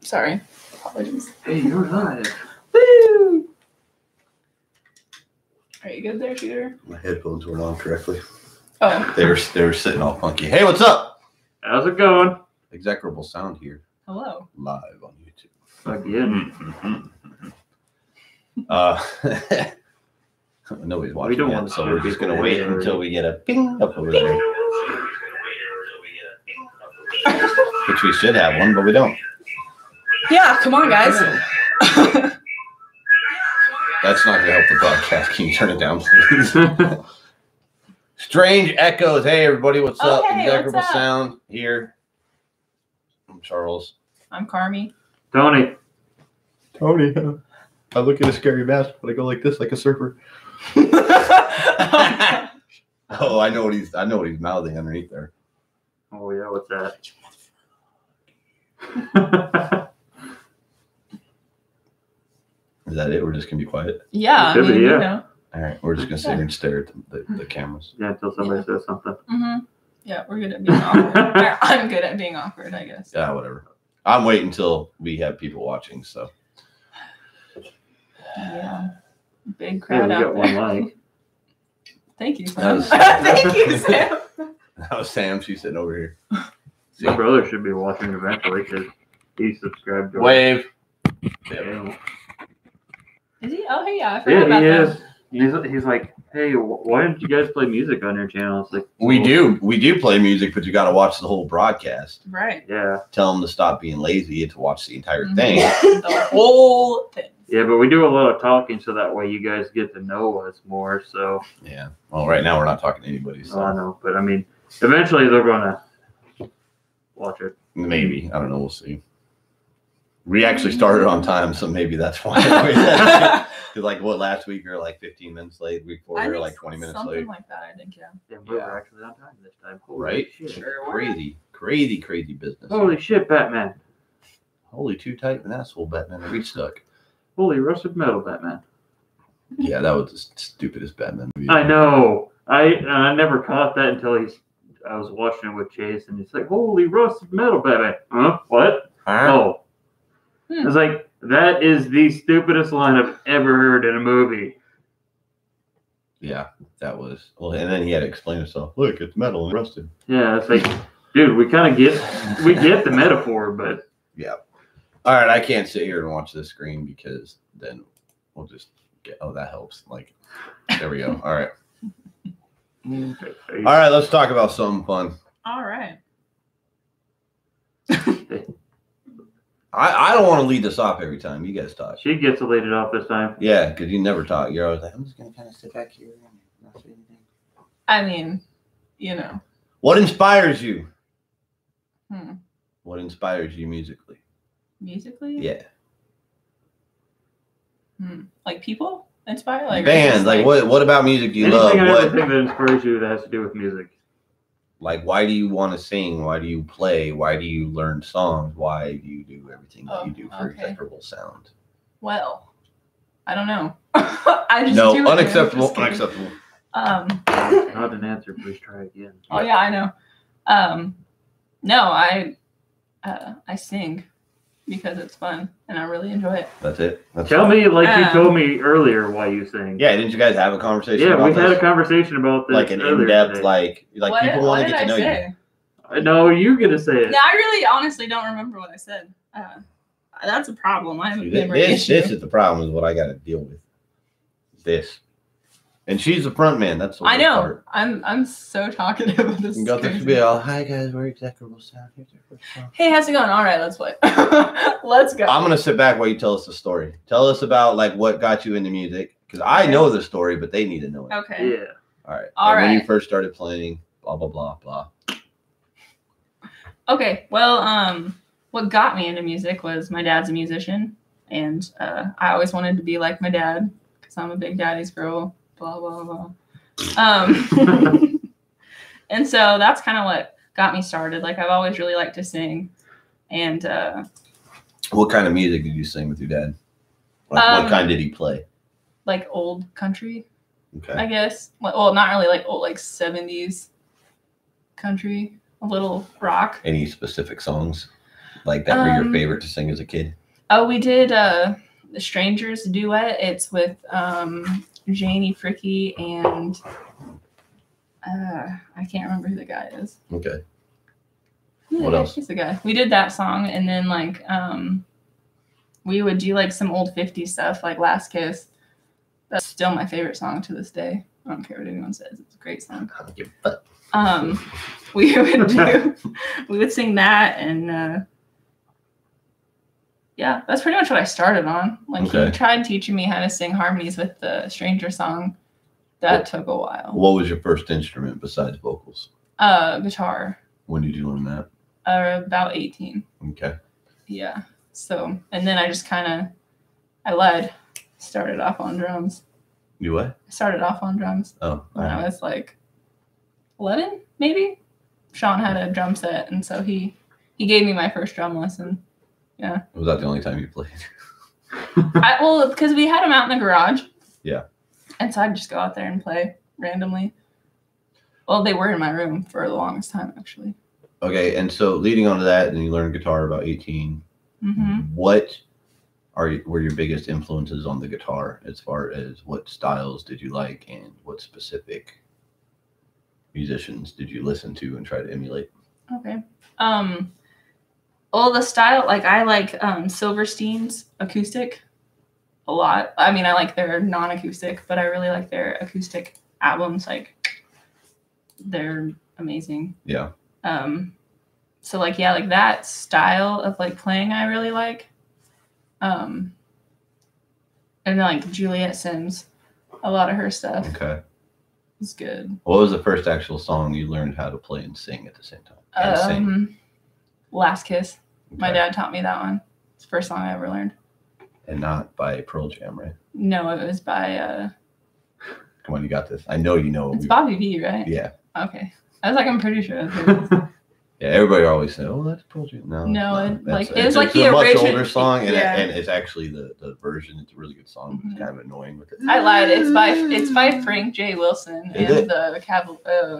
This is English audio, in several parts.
Sorry. Apologies. Hey, you're live. Woo! Are you good there, Shooter? My headphones weren't on correctly. Oh. They were sitting all funky. Hey, what's up? How's it going? Execrable Sound here, Hello. live on YouTube. Fuck yeah. Nobody's watching don't yet, want so to we're see just people gonna wait waiting. until we get a ping up over there. Which we should have one, but we don't. Yeah, come on, guys. That's not gonna help the broadcast. Can you turn it down, please? Strange echoes. Hey, everybody, what's up? Hey, Execrable what's up? Sound here. I'm Charles. I'm Carmi. Tony. Tony. I look at a scary mask, but I go like this, like a surfer. Oh, I know what he's mouthing underneath there. Oh, yeah, what's that? Is that it? We're just gonna be quiet. Yeah, Could be, you yeah. know. All right, we're just gonna sit here and stare at the cameras. Yeah, until somebody says something. Mm-hmm. Yeah, we're good at being awkward. Or, I'm good at being awkward, I guess. Yeah, whatever. I'm waiting until we have people watching. So Yeah. Big Yeah, crowd we out got one there. like. Thank you, That Sam. was- Thank you, Sam. that was Sam. She's sitting over here. See? My brother should be watching eventually because he subscribed to our Wave. channel. Is he? Oh, hey, yeah, I forgot Yeah, about he that. is. He's like, hey, why didn't you guys play music on your channel? It's like, We well, do play music, but you got to watch the whole broadcast. Right. Yeah, Tell them to stop being lazy and to watch the entire Mhm. thing. The whole thing. yeah, but we do a lot of talking so that way you guys get to know us more. So Yeah. Well, right now we're not talking to anybody, I so know, but I mean, eventually they're gonna watch it. maybe I don't know. We'll see. We actually started on time, so maybe that's why. Because like what last week we were like 15 minutes late. Week before I we were think like 20 minutes something late. like that, I think, yeah. Yeah, we Yeah. were actually on time this time. Holy Right? shit. Sure were. Crazy business. Holy shit, Batman. Holy too tight of an asshole, Batman. Reach stuck. Holy rusted metal, Batman. Yeah, that was the stupidest Batman movie. I know. I never caught that until I was watching it with Chase, and he's like, "Holy rusted metal, Batman." Huh? What? Oh. Hmm. It's like, that is the stupidest line I've ever heard in a movie. Yeah, that was. Well, and then he had to explain himself. Look, it's metal and rusted. Yeah, it's like, dude, we kind of get the metaphor, but Yeah. All right, I can't sit here and watch this screen because then we'll just get. Oh, that helps. Like, there we go. All right. All right, let's talk about something fun. All right. I don't want to lead this off every time. You guys talk. She gets to lead it off this time. Yeah, because you never talk. You're always like, I'm just gonna kind of sit back here and not say anything. I mean, you know. What inspires you? Hmm. What inspires you musically? Musically? Yeah, Like people inspire? Like or bands. just, Like what about music do you love? Anything and What everything that inspires you that has to do with music. like why do you want to sing? Why do you play? Why do you learn songs? Why do you do everything that you do for okay. Execrable Sound? Well, I don't know. I just No, do it. unacceptable. Just kidding. Unacceptable. Not an answer. Please try again. Oh yeah, I know. No, I sing because it's fun and I really enjoy it. That's it. That's Tell me, like you Um, told me earlier, why you sing. Yeah, didn't you guys have a conversation? Yeah, about we had this? a conversation about this. like an earlier in-depth, today. like What- people what want to did get to I know say? you. No, you get to say it. No, I really honestly don't remember what I said. That's a problem. I have a See, memory this issue. is the problem. Is what I got to deal with. This, and she's the front man. That's the I worst know. part. I'm so talkative with this. You got this to be all, hi guys, we're Execrable Sound. Here's our first song." Hey, how's it going? All right, let's play. Let's go. I'm gonna sit back while you tell us the story. Tell us about like what got you into music, because I know the story, but they need to know it. Okay. Yeah. All right. All and when you right. first started playing, blah blah blah blah. Okay. Well, what got me into music was my dad's a musician, and I always wanted to be like my dad because I'm a big daddy's girl. Blah blah blah. And so that's kind of what got me started. Like I've always really liked to sing, and What kind of music did you sing with your dad? Like, what kind did he play? like old country, Okay. I guess. Well, not really like old, like 70s country, a little rock. Any specific songs? Like that were your favorite to sing as a kid? Oh, we did the Strangers duet. It's with Janie Fricky and I can't remember who the guy is. Okay. What else? He's the guy. We did that song, and then like we would do like some old 50s stuff, like Last Kiss. That's still my favorite song to this day. I don't care what anyone says. It's a great song. I don't give a fuck. We would sing that, and yeah, that's pretty much what I started on. Like he tried teaching me how to sing harmonies with the Stranger song. That took a while. What was your first instrument besides vocals? Guitar. When did you learn that? About 18. Okay. Yeah. So, and then I just started off on drums. You what? I started off on drums. Oh. When I was like 11, maybe. Sean had a drum set, and so he gave me my first drum lesson. Yeah. Was that the only time you played? Well, because we had them out in the garage. Yeah. And so I'd just go out there and play randomly. Well, they were in my room for the longest time, actually. Okay, and so leading on to that, and you learned guitar about 18. Mm-hmm. What were your biggest influences on the guitar as far as what styles did you like and what specific musicians did you listen to and try to emulate? Okay. Well, the style, like I like Silverstein's acoustic a lot. I mean, I like their non-acoustic, but I really like their acoustic albums. Like, they're amazing. Yeah. So like, yeah, like that style of like playing, I really like. And then like Juliet Sims, a lot of her stuff. Okay. It's good. What was the first actual song you learned how to play and sing at the same time? Last Kiss. Okay. My dad taught me that one. It's the first song I ever learned. And not by Pearl Jam, right? No, it was by Come on, you got this. I know you know. It's Bobby V, right? Yeah. Okay. I was like, I'm pretty sure. Yeah, everybody always say, "Oh, that's Pearl Jam." No, it was it's like a the much original older song, and, yeah. and it's actually the version. It's a really good song. Mm-hmm. It's kind of annoying with it. I lied. It's by Frank J. Wilson Is and the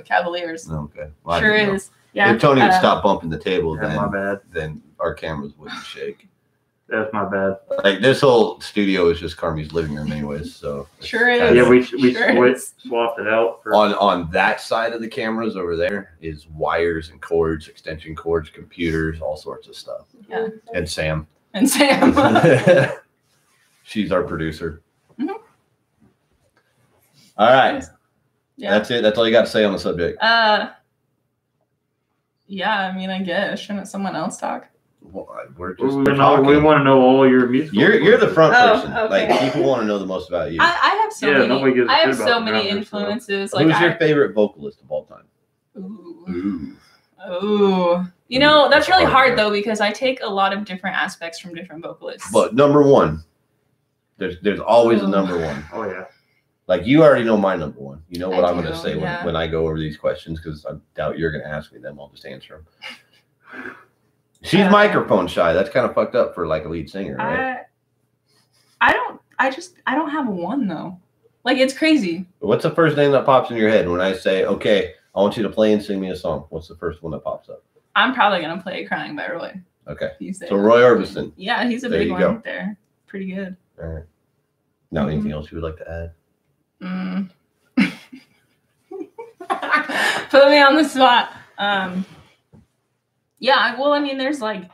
Cavaliers. Okay, well, Sure is. Yeah. If Tony would stop bumping the table, Yeah, my bad. then our cameras wouldn't shake. That's my bad. Like this whole studio is just Carmi's living room, anyways. So sure is. Yeah, we Sure swapped it out. On that side of the cameras over there is wires and cords, extension cords, computers, all sorts of stuff. Yeah. And Sam. She's our producer. Mm-hmm. All right. Yeah. That's it. That's all you got to say on the subject. Yeah, I mean, I guess. Shouldn't someone else talk? Well, we're talking. We want to know all your music. You're the front person. Okay. Like people want to know the most about you. I have so nobody gives a many. I have shit so about many drummers, influences. So. Like, Who's your favorite vocalist of all time? Ooh. Ooh. Ooh. You know, that's really hard though because I take a lot of different aspects from different vocalists. But number one, there's always a number one. Oh yeah. Like you already know my number one. You know what I'm going to say yeah. when I go over these questions because I doubt you're going to ask me them. I'll just answer them. She's microphone shy. That's kind of fucked up for like a lead singer, right? I don't have one though. Like it's crazy. What's the first name that pops in your head when I say, okay, I want you to play and sing me a song? What's the first one that pops up? I'm probably gonna play "Crying" by Roy. Okay. So Roy Orbison. Yeah, he's a big one right there. Pretty good. All right. Now, anything else you would like to add? Put me on the spot. Yeah, well, I mean, there's like a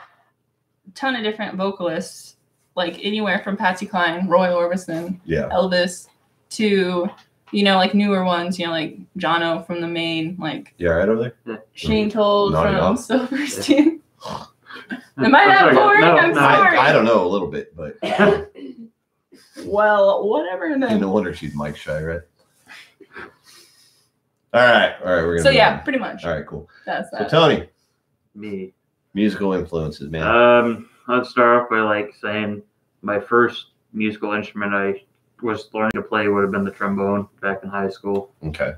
ton of different vocalists, like anywhere from Patsy Cline, Roy Orbison, Elvis, to, you know, like newer ones, you know, like Jono from The Maine, like right over there? Shane Told from Silverstein. Am I that boring? I'm sorry. I don't know a little bit, but. Well, whatever then. No wonder she's mic shy, right? All right. We're gonna. So yeah, pretty much. All right, cool. That's that. So Tony, me, musical influences, man. I'd start off by like saying my first musical instrument I was learning to play would have been the trombone back in high school. Okay.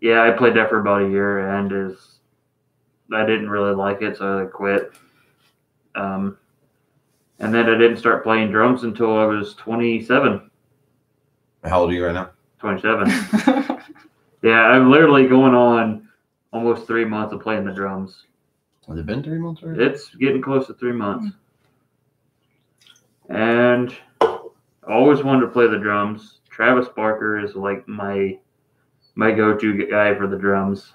Yeah, I played that for about a year, and I didn't really like it, so I quit. And then I didn't start playing drums until I was 27. How old are you right now? 27. Yeah, I'm literally going on almost 3 months of playing the drums. Has it been 3 months already? It's getting close to 3 months. And I always wanted to play the drums. Travis Barker is like my go-to guy for the drums.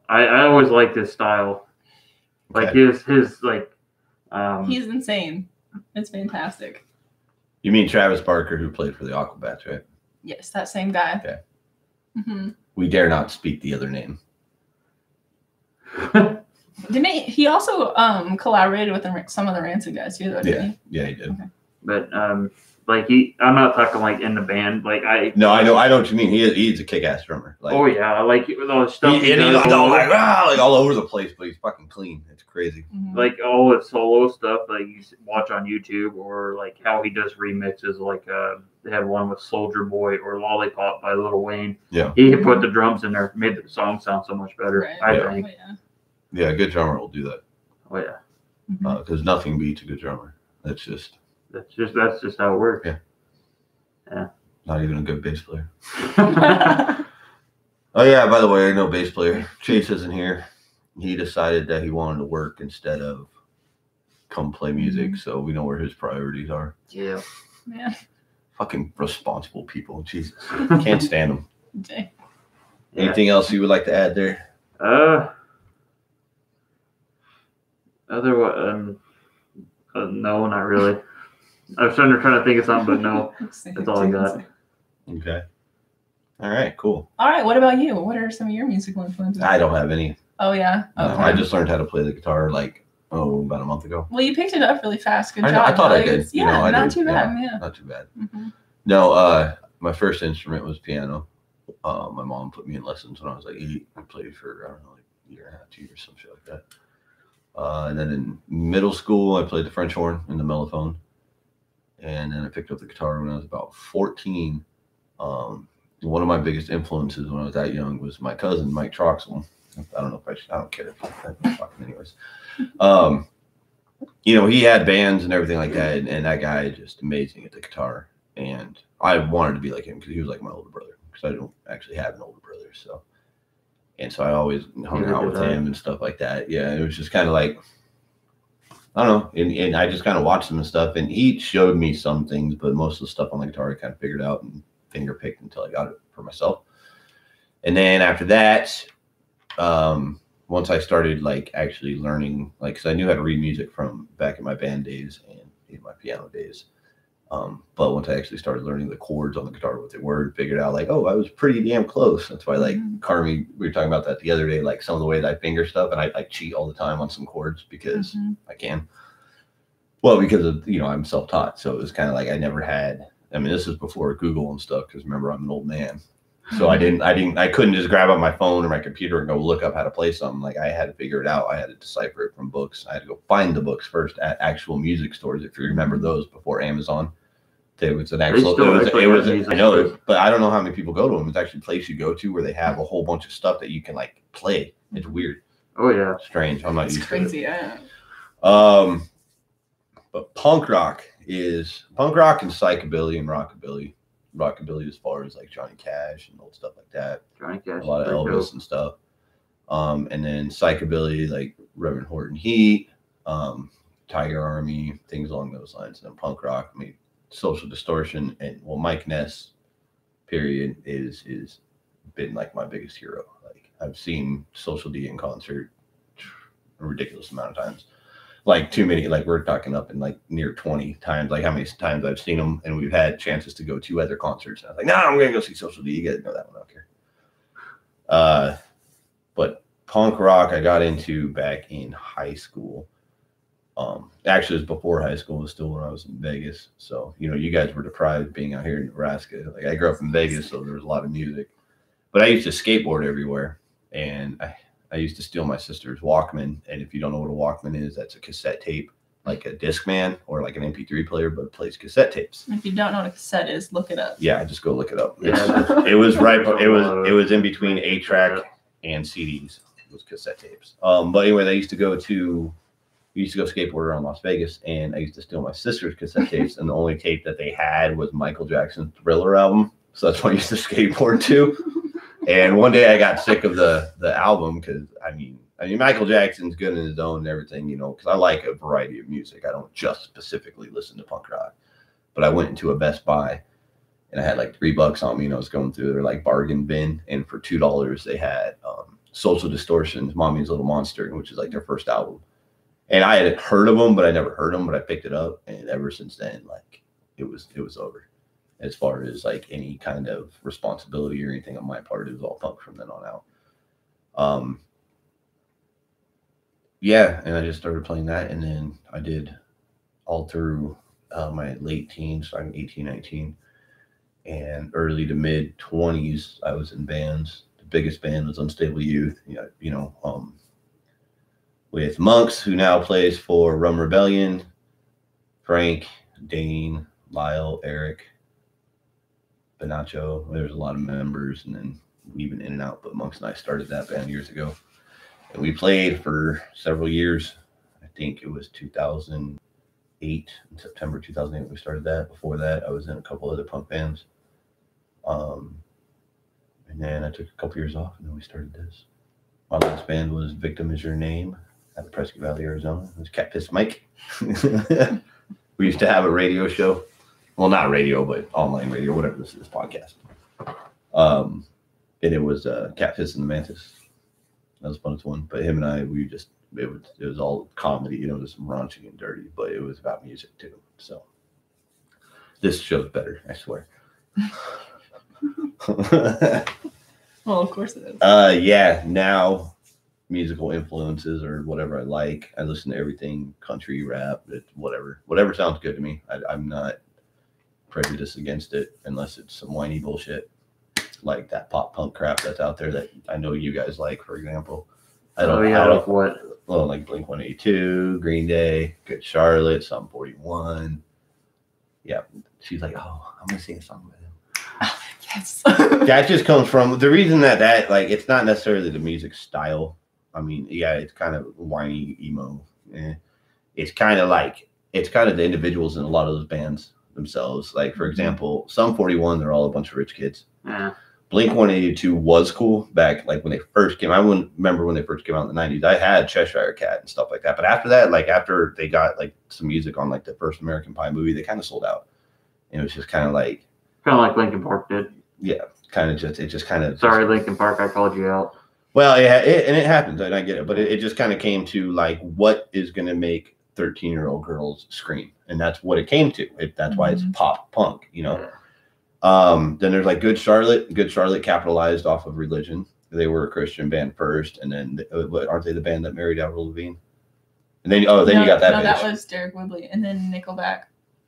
I always liked his style. Like his like he's insane. It's fantastic. You mean Travis Barker, who played for the Aquabats, right? Yes, that same guy. Okay. Mm-hmm. We dare not speak the other name. Didn't he also collaborated with some of the Rancid guys too, though, didn't he? Yeah, he did. Okay. But like I'm not talking like in the band. Like I know what you mean. He's a kick-ass drummer. Like, oh yeah, like all the stuff he's like all over the place, but he's fucking clean. It's crazy. Mm-hmm. Like all his solo stuff, like you watch on YouTube, or like how he does remixes. Like they had one with Soldier Boy or Lollipop by Lil Wayne. Yeah, he put the drums in there, made the song sound so much better. Right. I think. Oh, yeah. Yeah, a good drummer will do that. Oh yeah, because nothing beats a good drummer. That's just how it works. Yeah. Not even a good bass player. Oh yeah, by the way, I know bass player. Chase isn't here. He decided that he wanted to work instead of come play music, so we know where his priorities are. Yeah. Man. Fucking responsible people. Jesus. Can't stand them. Okay. Anything else you would like to add there? No, not really. I was trying to think of something, but no. That's all I got. Okay. All right, cool. All right, what about you? What are some of your musical influences? I don't have any. Oh, yeah? Okay. No, I just learned how to play the guitar about a month ago. Well, you picked it up really fast. Good job. I thought I did. Yeah, not too bad. Yeah. Not too bad. Mm-hmm. No, my first instrument was piano. My mom put me in lessons when I was like 8. I played for, I don't know, like a year and a half, 2 years, some shit like that. And then in middle school, I played the French horn and the mellophone. And then I picked up the guitar when I was about 14. One of my biggest influences when I was that young was my cousin, Mike Troxel. I don't know if I don't care. Anyways. He had bands and everything like that. And that guy is just amazing at the guitar. And I wanted to be like him because he was like my older brother. Because I don't actually have an older brother. So I always hung out with him and stuff like that. Yeah, it was just kind of like, I don't know. And I just kind of watched him and stuff. And he showed me some things, but most of the stuff on the guitar I kind of figured out and finger picked until I got it for myself. And then after that, once I started like actually learning, like, because I knew how to read music from back in my band days and in my piano days. But once I actually started learning the chords on the guitar, what they were, and figured out like, oh, I was pretty damn close. That's why like Carmi, we were talking about that the other day, like some of the way that I finger stuff, and I cheat all the time on some chords because I can. Well, because of, I'm self-taught. So it was kind of like I never had, this is before Google and stuff, because remember, I'm an old man. So I couldn't just grab up my phone or my computer and go look up how to play something. Like I had to figure it out. I had to decipher it from books. I had to go find the books first at actual music stores. If you remember those before Amazon. It was an actual, I know, but I don't know how many people go to them. It's actually a place you go to where they have a whole bunch of stuff that you can like play. It's weird. Oh yeah. Strange. I'm not used to it. Crazy, yeah. But punk rock and psychobilly and rockabilly. Rockabilly as far as like Johnny Cash and old stuff like that. Johnny Cash. A lot of Elvis and stuff. And then psychobilly like Reverend Horton Heat, Tiger Army, things along those lines. And then punk rock, Social Distortion, and Mike Ness, period, is been like my biggest hero. Like I've seen Social D in concert a ridiculous amount of times, like too many. Like we're talking up in like near 20 times. Like how many times I've seen them, and we've had chances to go to other concerts. And I was like, no, I'm gonna go see Social D. You guys know that one, I don't care. But punk rock I got into back in high school. Actually, it was before high school. It was still when I was in Vegas. So, you guys were deprived being out here in Nebraska. Like I grew up in Vegas, so there was a lot of music. But I used to skateboard everywhere, and I used to steal my sister's Walkman. And if you don't know what a Walkman is, that's a cassette tape, like a Discman or like an MP3 player, but it plays cassette tapes. If you don't know what a cassette is, look it up. Yeah, just go look it up. Yeah, it was right. It was in between 8-track and CDs. It was cassette tapes. But anyway, we used to go skateboard around Las Vegas, and I used to steal my sister's cassette tapes, and the only tape that they had was Michael Jackson's Thriller album. So that's what I used to skateboard to. And one day I got sick of the album because, I I mean, Michael Jackson's good in his own and everything, you know, because I like a variety of music. I don't just specifically listen to punk rock. But I went into a Best Buy and I had like $3 on me, and I was going through their like bargain bin, and for $2 they had Social Distortion's "Mommy's Little Monster," which is like their first album. And I had heard of them, but I never heard them. But I picked it up, and ever since then, like it was over. As far as like any kind of responsibility or anything on my part, it was all punk from then on out. Yeah, and I just started playing that, and then I did all through my late teens, so I'm 18, 19, and early to mid 20s. I was in bands. The biggest band was Unstable Youth. With Monks, who now plays for Rum Rebellion, Frank, Dane, Lyle, Eric, Benacho. There's a lot of members, and then we've been in and out, but Monks and I started that band years ago. And we played for several years. I think it was 2008, in September 2008, we started that. Before that, I was in a couple other punk bands. And then I took a couple years off, and then we started this. My last band was Victim Is Your Name out of Prescott Valley, Arizona. It was Cat Piss Mike. We used to have a radio show. Well, not radio, but online radio, whatever this is, podcast. And it was Cat Piss and the Mantis. That was fun one. But him and I, it was all comedy, you know, just raunchy and dirty, but it was about music too. So this show's better, I swear. Well, of course it is. Yeah, now musical influences or whatever I like. I listen to everything, country, rap, whatever sounds good to me. I'm not prejudiced against it unless it's some whiny bullshit like that pop punk crap that's out there that I know you guys like, for example. Like what? Well, like Blink-182, Green Day, Good Charlotte, Sum 41. Yeah, she's like, oh, I'm gonna sing a song with him. Yes. That just comes from the reason that like it's not necessarily the music style. I mean, yeah, it's kind of whiny emo. It's kind of the individuals in a lot of those bands themselves. Like, for example, Sum 41, they're all a bunch of rich kids. Yeah. Blink-182 was cool back like when they first came. I wouldn't remember when they first came out in the 90s. I had Cheshire Cat and stuff like that. But after that, like after they got like some music on like the first American Pie movie, they kind of sold out. And it was just kind of like Linkin Park did. Yeah, Sorry, Linkin Park, I called you out. Well, yeah, it happens, and I get it, but it just kind of came to like what is going to make 13-year-old girls scream, and that's what it came to. That's why it's pop punk, you know. Yeah. Then there's like Good Charlotte. Good Charlotte capitalized off of religion. They were a Christian band first, and then aren't they the band that married Avril Lavigne? And then you got that. No, that was Derek Whibley, and then Nickelback.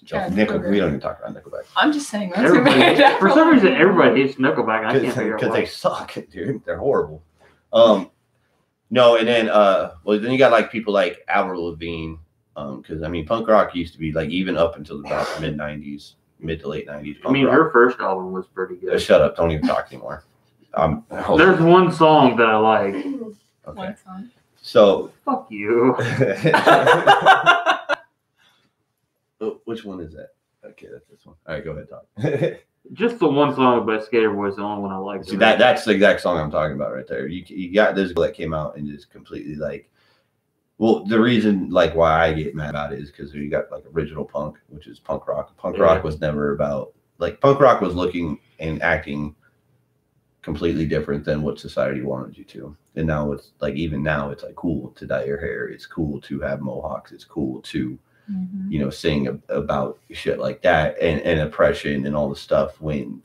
Yeah, we don't even talk about Nickelback. I'm just saying. For some reason, everybody hates Nickelback. I can't figure out why. Because they suck, dude. They're horrible. No, and then then you got like people like Avril Lavigne, because I mean punk rock used to be like even up until about the mid to late 90s. I mean, her first album was pretty good. Shut up! Don't even talk anymore. There's one song that I like. Okay. One song. So fuck you. Which one is that? Okay, that's this one. All right, go ahead, talk. Just the one song by Skater Boy is the only one I like. See, that's the exact song I'm talking about right there. You got this that came out and just completely like. Well, the reason like why I get mad about it is because you got like original punk, which is punk rock. Punk rock was never about like punk rock was looking and acting completely different than what society wanted you to. And now it's like even now it's like cool to dye your hair. It's cool to have mohawks. It's cool to sing about shit like that and oppression and all the stuff when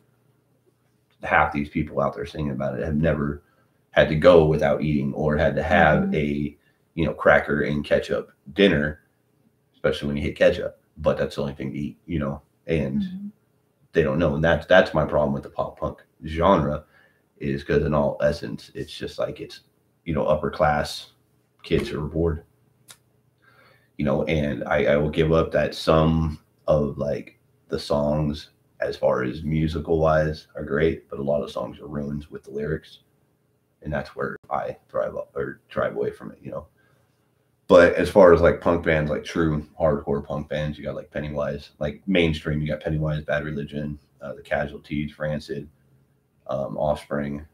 half these people out there singing about it have never had to go without eating or had to have a cracker and ketchup dinner, especially when you hit ketchup, but that's the only thing to eat, and they don't know. And that's my problem with the pop punk genre is because in all essence, it's just like it's, upper class kids are bored. And I will give up that some of like the songs as far as musical wise are great, but a lot of songs are ruined with the lyrics. And that's where I drive away from it, But as far as like punk bands, like true hardcore punk bands, you got like Pennywise, like mainstream, you got Pennywise, Bad Religion, The Casualties, Rancid, Offspring,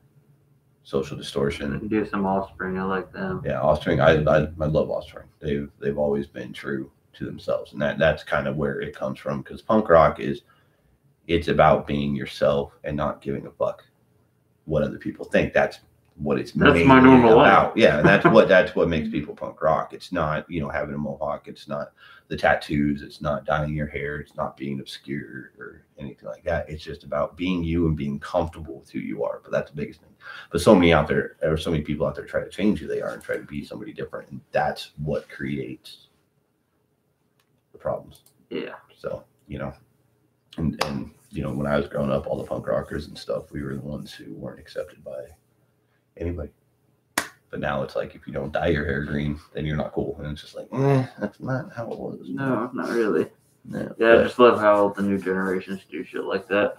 Social Distortion. Do some Offspring. I like them. Yeah, Offspring. I love Offspring. They've always been true to themselves, and that's kind of where it comes from. Because punk rock it's about being yourself and not giving a fuck what other people think. That's what it's That's mainly my normal about. life. Yeah, and that's what makes people punk rock. It's not having a mohawk. It's not the tattoos. It's not dyeing your hair. It's not being obscure or anything like that. It's just about being you and being comfortable with who you are. But that's the biggest thing. But so many people out there try to change who they are and try to be somebody different, and that's what creates the problems. Yeah. So and when I was growing up, all the punk rockers and stuff, we were the ones who weren't accepted by anybody. But now it's like, if you don't dye your hair green, then you're not cool. And it's just like, that's not how it was. No, not really. Yeah, I just love how the new generations do shit like that.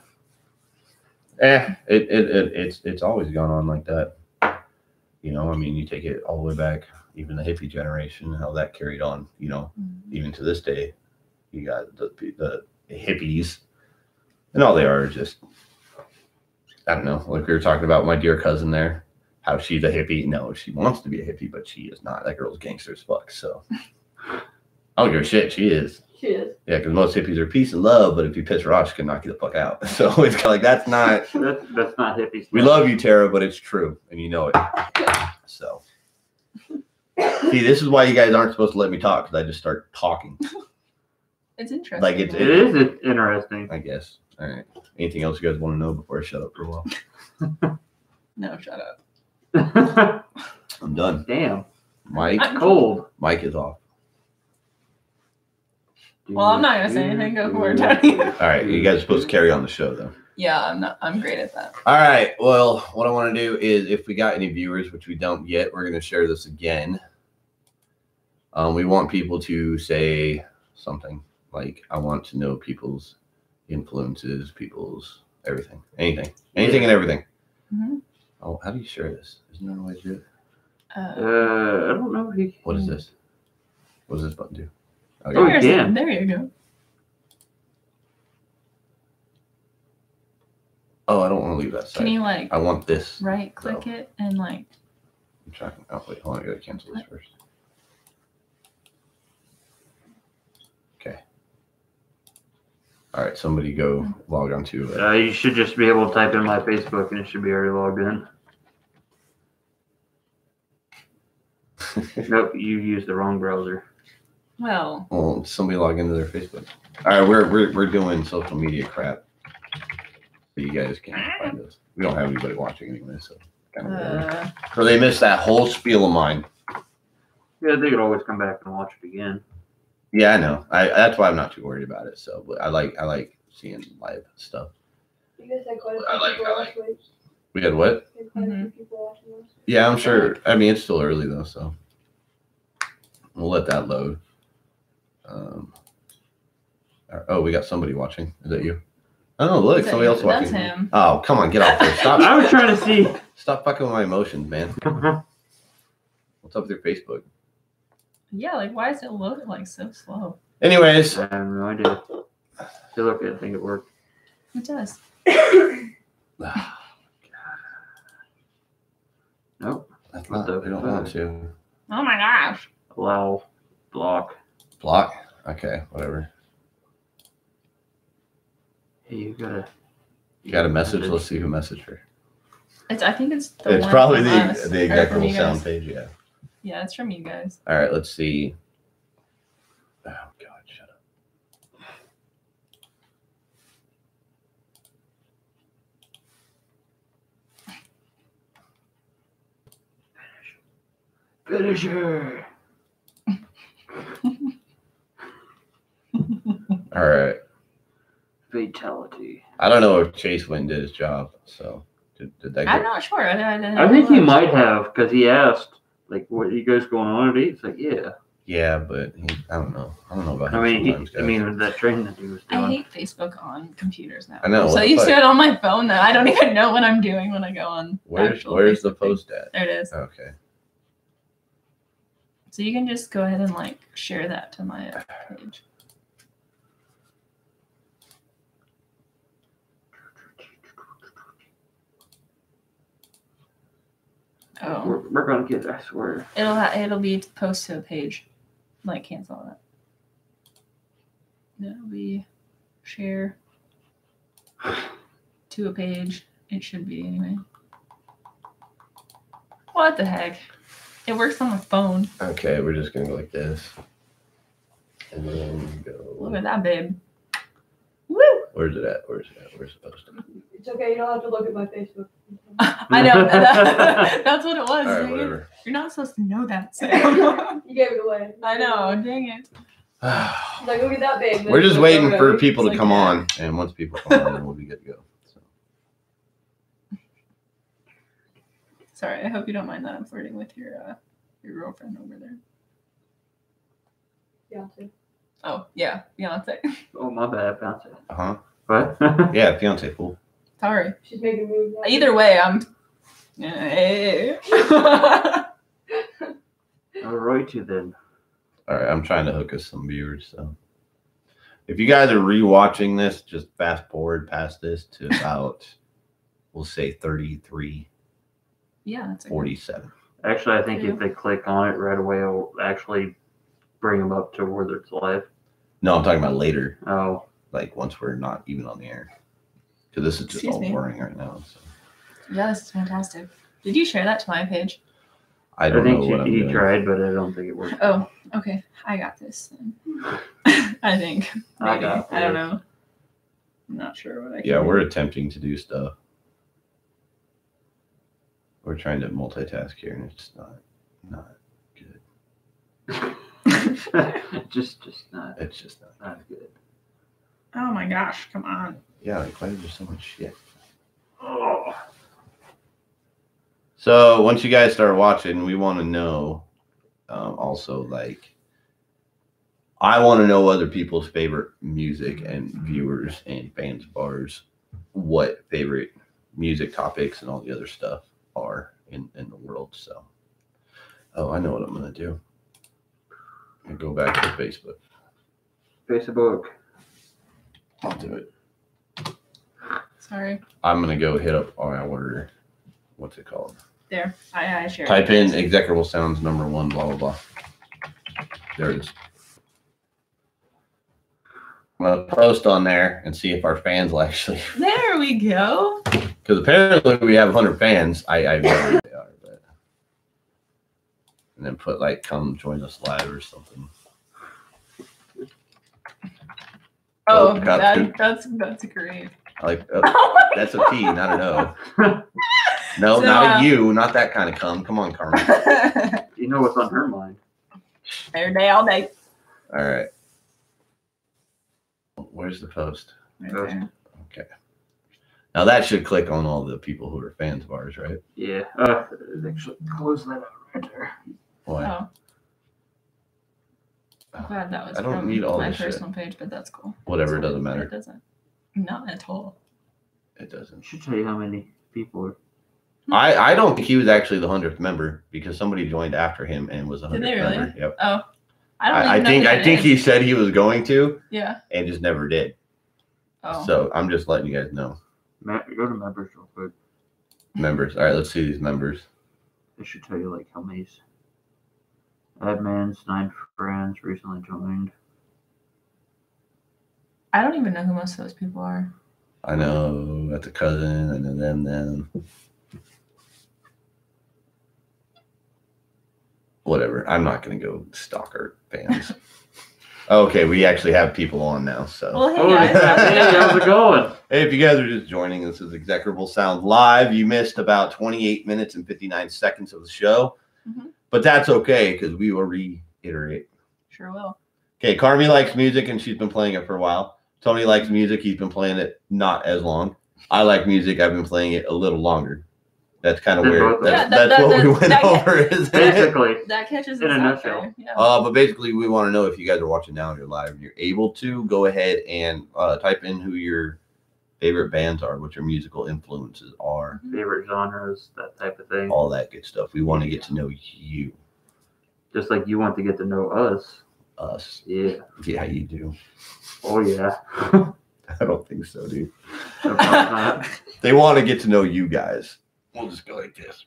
It's always gone on like that. I mean, you take it all the way back, even the hippie generation, how that carried on. Even to this day, you got the hippies, and all they are just, I don't know. Like we were talking about my dear cousin there, how she's a hippie. No, she wants to be a hippie, but she is not. That girl's gangster as fuck. So I don't give a shit. She is. She is. Yeah, because most hippies are peace and love, but if you piss her off, she can knock you the fuck out. So it's kind of like, that's not hippie stuff. We love you, Tara, but it's true, and you know it. So see, this is why you guys aren't supposed to let me talk, because I just start talking. It's interesting. Like It is interesting. I guess. All right. Anything else you guys want to know before I shut up for a while? No, shut up. I'm done. Damn. Mike. It's cold. Mike is off. Well, I'm not gonna say anything. Go for it, Tony. All right. You guys are supposed to carry on the show, though. Yeah, I'm great at that. All right. Well, what I want to do is, if we got any viewers, which we don't yet, we're going to share this again. We want people to say something like, I want to know people's influences, people's everything, anything and everything. Mm-hmm. Oh, how do you share this? Isn't there a way to do it? I don't know. What is this? What does this button do? Oh, yeah. There you go. Oh, I don't want to leave that side. Can you I want this. right click it and I'm trying. Oh wait, hold on. I gotta cancel this first. Okay. All right. Somebody go log on to. You should just be able to type in my Facebook and it should be already logged in. Nope, you used the wrong browser. Well, somebody log into their Facebook. All right, we're doing social media crap. So you guys can't find us. We don't have anybody watching anyway, so kind of. So they missed that whole spiel of mine. Yeah, they could always come back and watch it again. Yeah, I know. That's why I'm not too worried about it. So, but I like seeing live stuff. You guys had quite a few people last week. We had what? You had quite a few people watching last week. Yeah, I'm sure. I mean, it's still early though, so we'll let that load. Oh, we got somebody watching. Is that you? Oh, look, somebody else watching. That's him. Oh, come on, get off there. Stop. I was trying to see. Stop fucking with my emotions, man. What's up with your Facebook? Yeah, like why is it loaded like so slow? Anyways. I have no idea. Hey, look, I think it worked. It does. Nope. That's not, we don't want to. Oh my gosh. Allow. Block. Block? Okay, whatever. Hey, you got a message? Let's see who messaged her. I think it's the It's one probably from us, the or exact from little you sound guys. page, yeah. Yeah, it's from you guys. All right, let's see. Oh, God, shut up. Finish her. All right. Fatality. I don't know if Chase Wynn did his job, so did that I'm go? not sure. I think he might have, because he asked, like, what are you guys going on today? It's like, yeah. Yeah, but I don't know. I don't know about him. I mean, sometimes, guys. that training that he was doing. I hate Facebook on computers now. I know, I'm so what the used to fuck? it on my phone that I don't even know what I'm doing when I go on. Where's actual the Facebook post page. at? There it is. Okay. So you can just go ahead and like share that to my page. Oh, We're gonna get. I swear. it'll be post to a page. Like cancel that. It'll be share to a page. It should be anyway. What the heck? It works on the phone. Okay, we're just gonna go like this. And then go. Look at that, babe. Woo! Where's it at? Where's it supposed to? It's okay. You don't have to look at my Facebook. I know. That's what it was. All right, dang it. whatever. You're not supposed to know that, Sam. You gave it away. I know. Dang it. Like, look at that big. We're just waiting for people to It's come like on, and once people come on, then we'll be good to go. So. Sorry, I hope you don't mind that I'm flirting with your girlfriend over there. Beyonce. Oh, yeah, Beyonce. Oh my bad, Beyonce. Uh-huh. What? Yeah, fiance fool. Sorry. She's making moves. now. Either way, I'm. Alrighty then. All right, I'm trying to hook us some viewers. So, if you guys are rewatching this, just fast forward past this to about, we'll say 33, Yeah, that's a 47. Actually, I think Yeah. if they click on it right away, it'll actually bring them up to where it's live. No, I'm talking about later, Oh, like once we're not even on the air, because this is just Excuse all me. boring right now. So. Yeah, this is fantastic. Did you share that to my page? I I don't know think what I'm he doing. tried, but I don't think it worked. Oh, okay. I got this then. I think. I Maybe. got I don't this. know. I'm not sure what I can Yeah, do. we're attempting to do stuff. We're trying to multitask here, and it's not good. just not It's just not. good. Oh my gosh, come on. Yeah, like why is there so much shit? Oh, So once you guys start watching, we want to know also, like, I want to know other people's favorite music and viewers and fans bars, what favorite music topics and all the other stuff are in the world. So, oh, I know what I'm going to do. I'm going to go back to Facebook. Facebook. I'll do it. Sorry. I'm going to go hit up our, what's it called? There. I shared. Type in execrable sounds #1, blah, blah, blah. There it is. I'm going to post on there and see if our fans will actually, There we go. because apparently we have 100 fans. I have no idea who they are, but. And then put like, come join us live or something. Oh, got two. that's great. I like, oh, Oh my that's a P, not an O. No, So, not a U, not that kind of come. Come on, Carmen. God. You know what's on her mind. Every day, all day. All right. Where's the post? Right Post. there. Okay. Now that should click on all the people who are fans of ours, right? Yeah. Actually, close that out right there. Why? Oh, I'm glad that was I don't from need all my this shit. personal page, but that's cool. Whatever, it That's doesn't cool. matter. It doesn't. Not at all. It doesn't. Should tell you how many people are. I don't think he was actually the 100th member because somebody joined after him and was a 100th Did they really? member. Yep. Oh, I don't I even know think who I that think is. he said he was going to Yeah. and just never did. Oh. So I'm just letting you guys know. Go to members real quick. Members. All right, let's see these members. It should tell you like how many's. Admins, 9 friends recently joined. I don't even know who most of those people are. I know that's a cousin and then them. Whatever. I'm not going to go stalk our fans. Okay, we actually have people on now. So, Well, hey Oh, guys. hey, how's it going? hey, if you guys are just joining, this is Execrable Sound Live. You missed about 28 minutes and 59 seconds of the show, Mhm. but that's okay because we will reiterate. Sure will. Okay, Carmi likes music and she's been playing it for a while. Tony likes music. He's been playing it not as long. I like music. I've been playing it a little longer. That's kind of They're weird. both- That's, Yeah, that's what we went that- over, isn't it? Basically, That catches In us a out nutshell. there. Yeah. But basically, we want to know if you guys are watching now and you're live and you're able to go ahead and type in who your favorite bands are, what your musical influences are, favorite genres, that type of thing. all that good stuff. We want to get to know you, Just like you want to get to know us. us. Yeah. Yeah, you do. Oh, yeah. I don't think so, dude. No, probably not. They want to get to know you guys. We'll just go like this.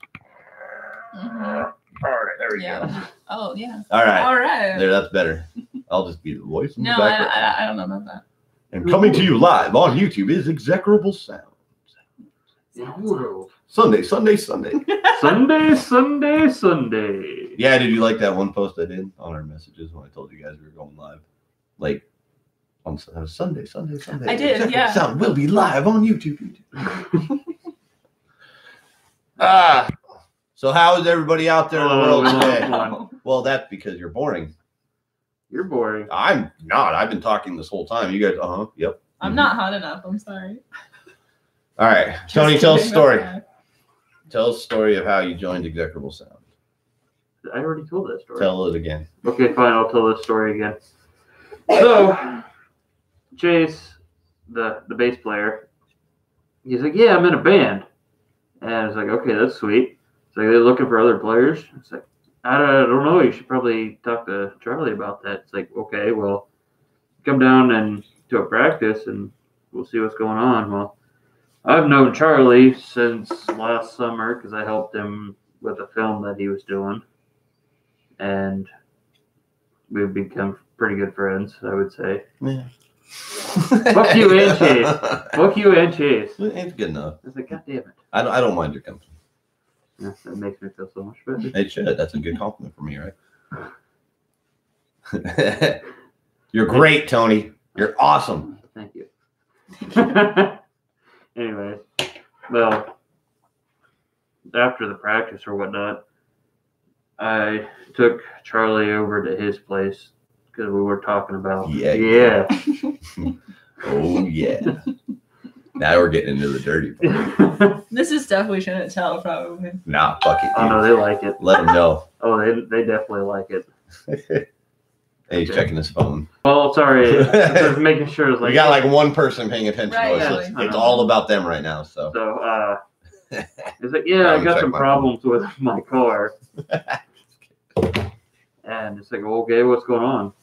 Mhm. All right, there we Yeah. go. Oh yeah. All right. All right. There, that's better. I'll just be the voice in No, the background. I don't know about that. And coming to you live on YouTube is Execrable Sound. Sunday. Sunday, Sunday. Yeah, did you like that one post I did on our messages when I told you guys we were going live? Like on Sunday. I did, Execrable yeah. Sound will be live on YouTube. So how is everybody out there in the world today? Well, that's because you're boring. You're boring. I'm not. I've been talking this whole time. You guys, yep. I'm not hot enough. I'm sorry. All right, Just Tony, tell us a kidding, story. okay. Tell us a story of how you joined Execrable Sound. I already told that story. Tell it again. Okay, fine. I'll tell this story again. So, Chase, the bass player, he's like, "Yeah, I'm in a band," and I was like, "Okay, that's sweet." It's like they're looking for other players. It's like, I don't know. You should probably talk to Charlie about that. It's like, okay, well, come down and do a practice, and we'll see what's going on. Well, I've known Charlie since last summer because I helped him with a film that he was doing, and we've become pretty good friends, I would say. Yeah. Fuck you and Chase. Fuck you and Chase. It's good enough. I was like, God damn it. I don't mind your company. Yeah, that makes me feel so much better. It should. That's a good compliment for me, right? You're great, Tony. You're awesome. Thank you. Anyway, well, after the practice or whatnot, I took Charlie over to his place because we were talking about. Yeah. Oh, yeah. Now we're getting into the dirty part. This is stuff we shouldn't tell, probably. Nah, fuck it. Oh no, Dude. they like it. Let them know. Oh, they definitely like it. Hey, he's checking his phone. Well, sorry, just making sure. It's like We got like one person paying attention Right, to us. yeah. It's all about them right now. So so. It's like, yeah, I got Check some my problems with my car, and it's like, okay, what's going on?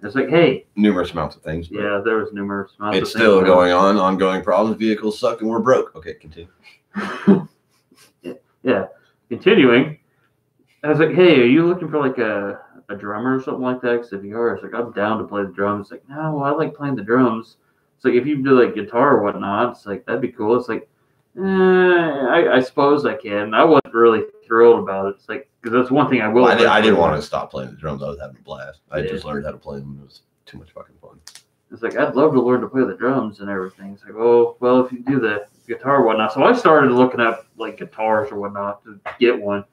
It's like, hey, numerous amounts of things. But yeah, there was numerous amounts it's of things still going on. Ongoing problems. Vehicles suck, and we're broke. Okay, continue. Yeah, continuing. I was like, hey, are you looking for like a drummer or something like that? Because if you are, it's like, I'm down to play the drums. It's like, no, well, I like playing the drums. It's like, if you do like guitar or whatnot, it's like, that'd be cool. It's like, I suppose I can. I wasn't really thrilled about it. It's like, because that's one thing I will. Well, I didn't want to stop playing the drums. I was having a blast. I Yeah. just learned how to play them. It was too much fucking fun. It's like, I'd love to learn to play the drums and everything. It's like, oh, well, if you do the guitar or whatnot. So I started looking up like guitars or whatnot to get one.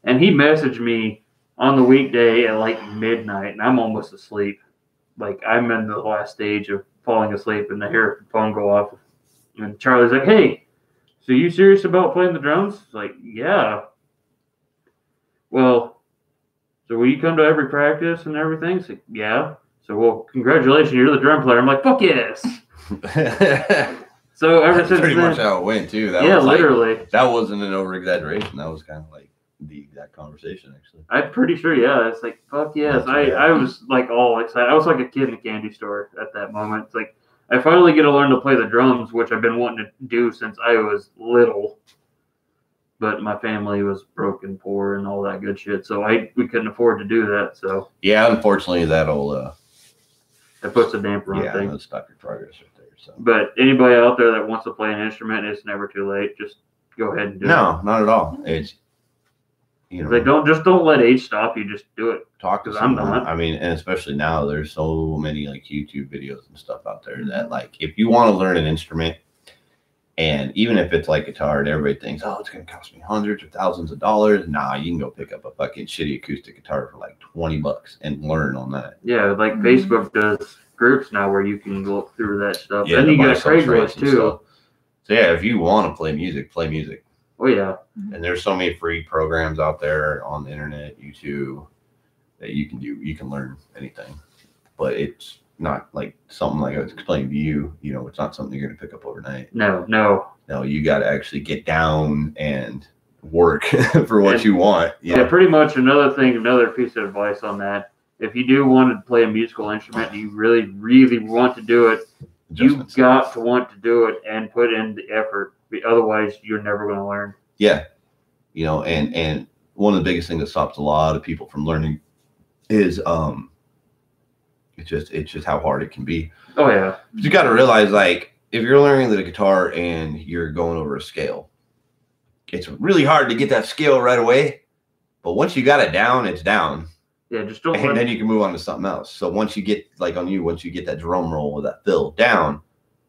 And he messaged me on the weekday at like midnight, and I'm almost asleep. Like, I'm in the last stage of falling asleep, and I hear the phone go off. And Charlie's like, hey, so you serious about playing the drums? It's like, yeah. Well, so will you come to every practice and everything? It's like, yeah. So, well, congratulations, you're the drum player. I'm like, fuck yes. So ever That's since pretty then, much how it went too. That yeah, was like, literally. that wasn't an over exaggeration. That was kind of like the exact conversation actually. I'm pretty sure, yeah. It's like, fuck yes. I was like all excited. I was like a kid in a candy store at that moment. It's like, I finally get to learn to play the drums, which I've been wanting to do since I was little. But my family was broke and poor and all that good shit. So we couldn't afford to do that. So Yeah, unfortunately that'll it puts a damper on yeah, things. that'll stop your progress right there. So But anybody out there that wants to play an instrument, it's never too late. Just go ahead and do it. no, not at all. It's you know, They don't let age stop you. Just do it. talk to 'Cause I'm someone. not. I mean, and especially now, there's so many like YouTube videos and stuff out there that like if you want to learn an instrument, and even if it's like guitar, and everybody thinks, oh, it's gonna cost me hundreds or thousands of dollars. Nah, you can go pick up a fucking shitty acoustic guitar for like $20 and learn on that. Yeah, like Facebook does groups now where you can look through that stuff. Yeah, and you to buy got substrates Craigslist and too. stuff. So yeah, if you want to play music, play music. Oh yeah. And there's so many free programs out there on the internet, YouTube, that you can do. You can learn anything, but it's not like something like I was explaining to you. You know, it's not something you're going to pick up overnight. No. No, you got to actually get down and work for what And- you want. You Yeah, know? pretty much another piece of advice on that. If you do want to play a musical instrument and you really, really want to do it, you've Adjustments. got to want to do it and put in the effort. Otherwise, you're never going to learn. Yeah, you know, and one of the biggest things that stops a lot of people from learning is it's just how hard it can be. Oh yeah. You got to realize, like, if you're learning the guitar and you're going over a scale, it's really hard to get that scale right away. But once you got it down, it's down. Yeah, just don't. And then you can move on to something else. So once you get once you get that drum roll with that fill down,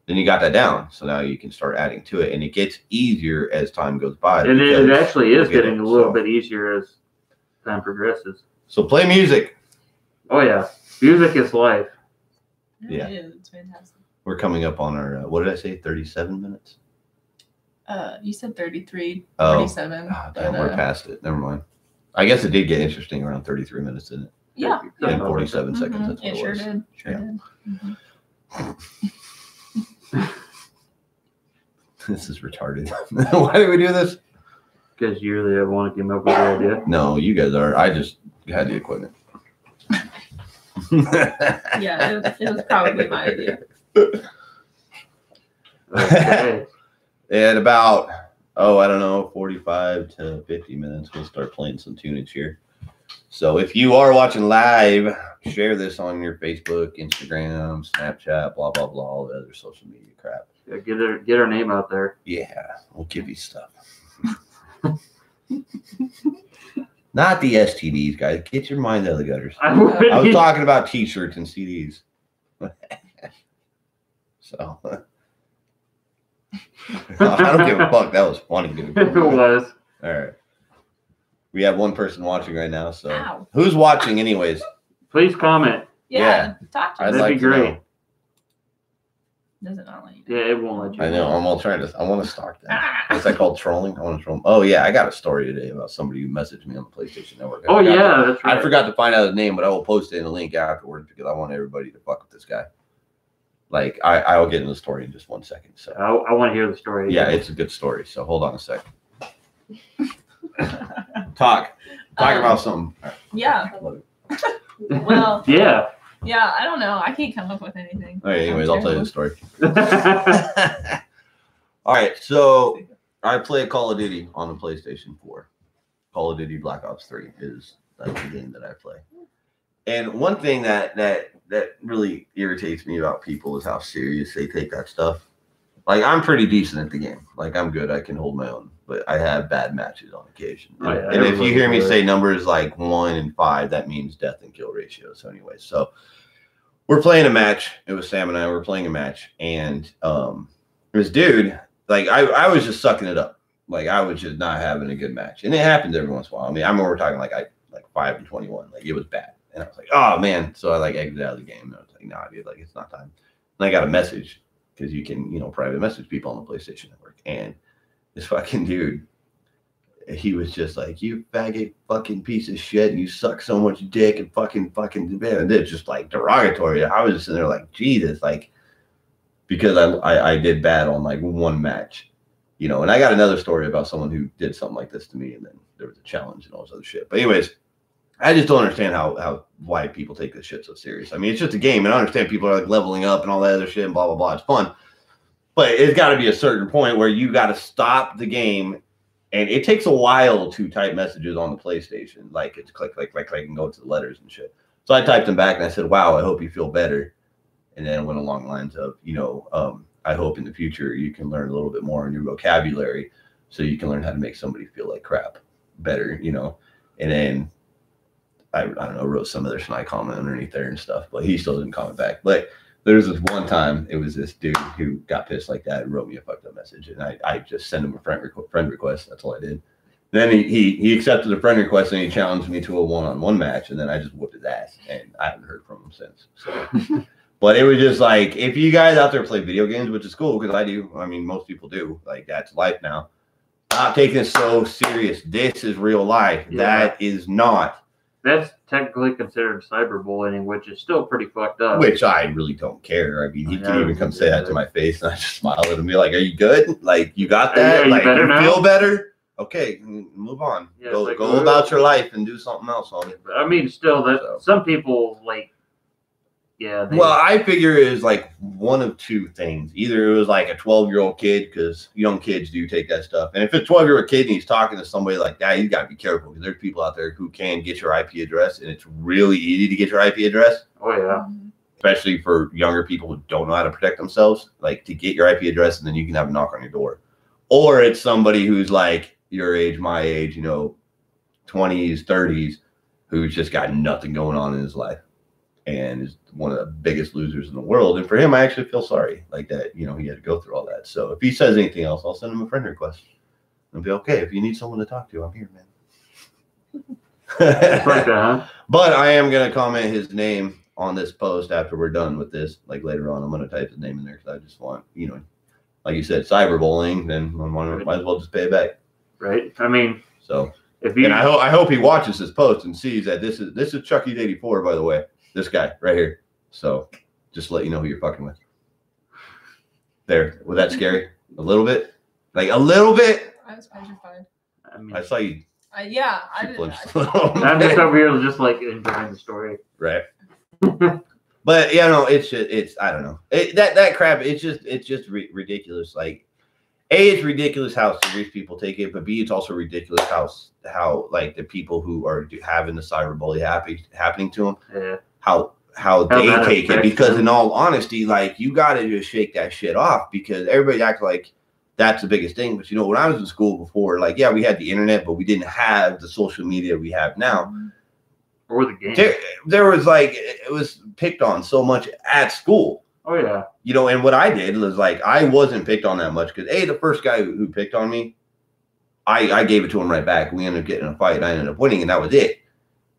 then you got that down. So now you can start adding to it, and it gets easier as time goes by. And it actually is getting a little bit easier as time progresses. So play music. Oh yeah, music is life. Yeah. It is. It's fantastic. We're coming up on our what did I say? 37 minutes. You said 33, Oh. 47. Damn, we're past it. Never mind. I guess it did get interesting around 33 minutes, didn't it? Yeah. And 47 seconds. That's what It sure was. did. Sure Yeah. did. Mhm. This is retarded. Why do we do this? Because you really have wanted to come up with the idea. No, you guys are. I just had the equipment. Yeah, it was probably my idea. Okay. At about, I don't know, 45 to 50 minutes, we'll start playing some tunage here. So if you are watching live, share this on your Facebook, Instagram, Snapchat, blah, blah, blah, all the other social media crap. Yeah, get our name out there. Yeah, we'll give you stuff. Not the STDs, guys. Get your mind out of the gutters. I was talking about T-shirts and CDs. So I don't give a fuck. That was funny, dude. It was. All right. We have one person watching right now. So Ow. who's watching, anyways? Please comment. Yeah. Talk to I'd us. That'd like be to great. know. Does it not let you do? Yeah, it won't let you. I know. I'm all trying to. I want to stalk that. What's that called? Trolling. I want to troll. Oh yeah, I got a story today about somebody who messaged me on the PlayStation Network. Oh yeah, that's right. I forgot to find out his name, but I will post it in a link afterwards because I want everybody to fuck with this guy. Like I'll get into the story in just 1 second. So I want to hear the story. yeah, it's a good story. So hold on a second. Talk about something. Yeah. Well, Yeah. yeah, I don't know. I can't come up with anything. All right, anyways, I'll tell you the story. Yeah. All right, so I play Call of Duty on the PlayStation 4. Call of Duty Black Ops 3 that's the game that I play. And one thing that really irritates me about people is how serious they take that stuff. Like, I'm pretty decent at the game. Like, I'm good. I can hold my own. But I have bad matches on occasion. Oh, yeah, and if you hear me everybody say numbers like 1 and 5, that means death and kill ratio. So anyway, so we're playing a match. It was Sam and I were playing a match. And this dude, like, I was just sucking it up. Like, I was just not having a good match. And it happens every once in a while. I mean, I remember we're talking like 5 and 21. Like, it was bad. And I was like, oh, man. So I, like, exited out of the game. And I was like, nah, dude, like, it's not time. And I got a message because you can, private message people on the PlayStation Network. And this fucking dude, he was just like, you faggot fucking piece of shit. You suck so much dick and fucking, man. And it's just, like, derogatory. I was just sitting there like, Jesus, like, because I did bad on, like, one match. And I got another story about someone who did something like this to me, and then there was a challenge and all this other shit. But anyways, I just don't understand why people take this shit so serious. I mean, it's just a game, and I understand people are like leveling up and all that other shit and blah, blah, blah. It's fun. But it's got to be a certain point where you got to stop the game, and it takes a while to type messages on the PlayStation. Like, it's click, click, click, click, and go to the letters and shit. So I typed them back, and I said, wow, I hope you feel better. And then it went along the lines of, I hope in the future you can learn a little bit more in your vocabulary so you can learn how to make somebody feel like crap better, And then I don't know, wrote some other snide comment underneath there and stuff, but he still didn't comment back. But there was this one time, it was this dude who got pissed like that and wrote me a fucked up message, and I just sent him a friend request. That's all I did. Then he accepted the friend request and he challenged me to a one-on-one match, and then I just whooped his ass, and I haven't heard from him since. So. But it was just like, if you guys out there play video games, which is cool because I do. I mean, most people do. Like, that's life now. Stop taking it so serious. This is real life. Yeah. That is not. That's technically considered cyberbullying, which is still pretty fucked up. Which I really don't care. I mean, he can even come say that to my face, and I just smile at him and be like, "Are you good? Like, you got that? Are you like, better you now? feel better? Okay, move on. Yeah, go like, go about your life and do something else on it." I mean, still, that So. some people like Yeah. Well, I figure it was like one of two things. Either it was like a 12-year-old kid, because young kids do take that stuff. And if it's a 12-year-old kid and he's talking to somebody like that, you got to be careful, because there's people out there who can get your IP address, and it's really easy to get your IP address. Oh, yeah. Especially for younger people who don't know how to protect themselves, like to get your IP address, and then you can have a knock on your door. Or it's somebody who's like your age, my age, 20s, 30s, who's just got nothing going on in his life and is one of the biggest losers in the world. And for him, I actually feel sorry like that, he had to go through all that. So if he says anything else, I'll send him a friend request and be okay. If you need someone to talk to, I'm here, man. It's like that, huh? But I am going to comment his name on this post after we're done with this. Like later on, I'm going to type his name in there, because I just want, like you said, cyberbullying, then I might as well just pay it back. Right. I mean, so if you, and I hope he watches this post and sees that this is Chucky's 84, by the way. This guy right here. So just to let you know who you're fucking with. There. Was that scary? A little bit? Like a little bit? I was petrified. I mean, I saw you. Yeah, I did. I'm just over here just like enjoying the story. Right. But it's I don't know. That crap. It's just ridiculous. Like, A, it's ridiculous how serious people take it, but B, it's also ridiculous how like the people who are having the cyberbully happening to them, Yeah. how they that take it. affects Because them. in all honesty, like, you got to just shake that shit off, because everybody acts like that's the biggest thing. But when I was in school before, like, yeah, we had the internet, but we didn't have the social media we have now. Or the game. There was like, it was picked on so much at school. Oh, yeah. And what I did was, like, I wasn't picked on that much, because the first guy who picked on me, I gave it to him right back. We ended up getting in a fight, and I ended up winning, and that was it.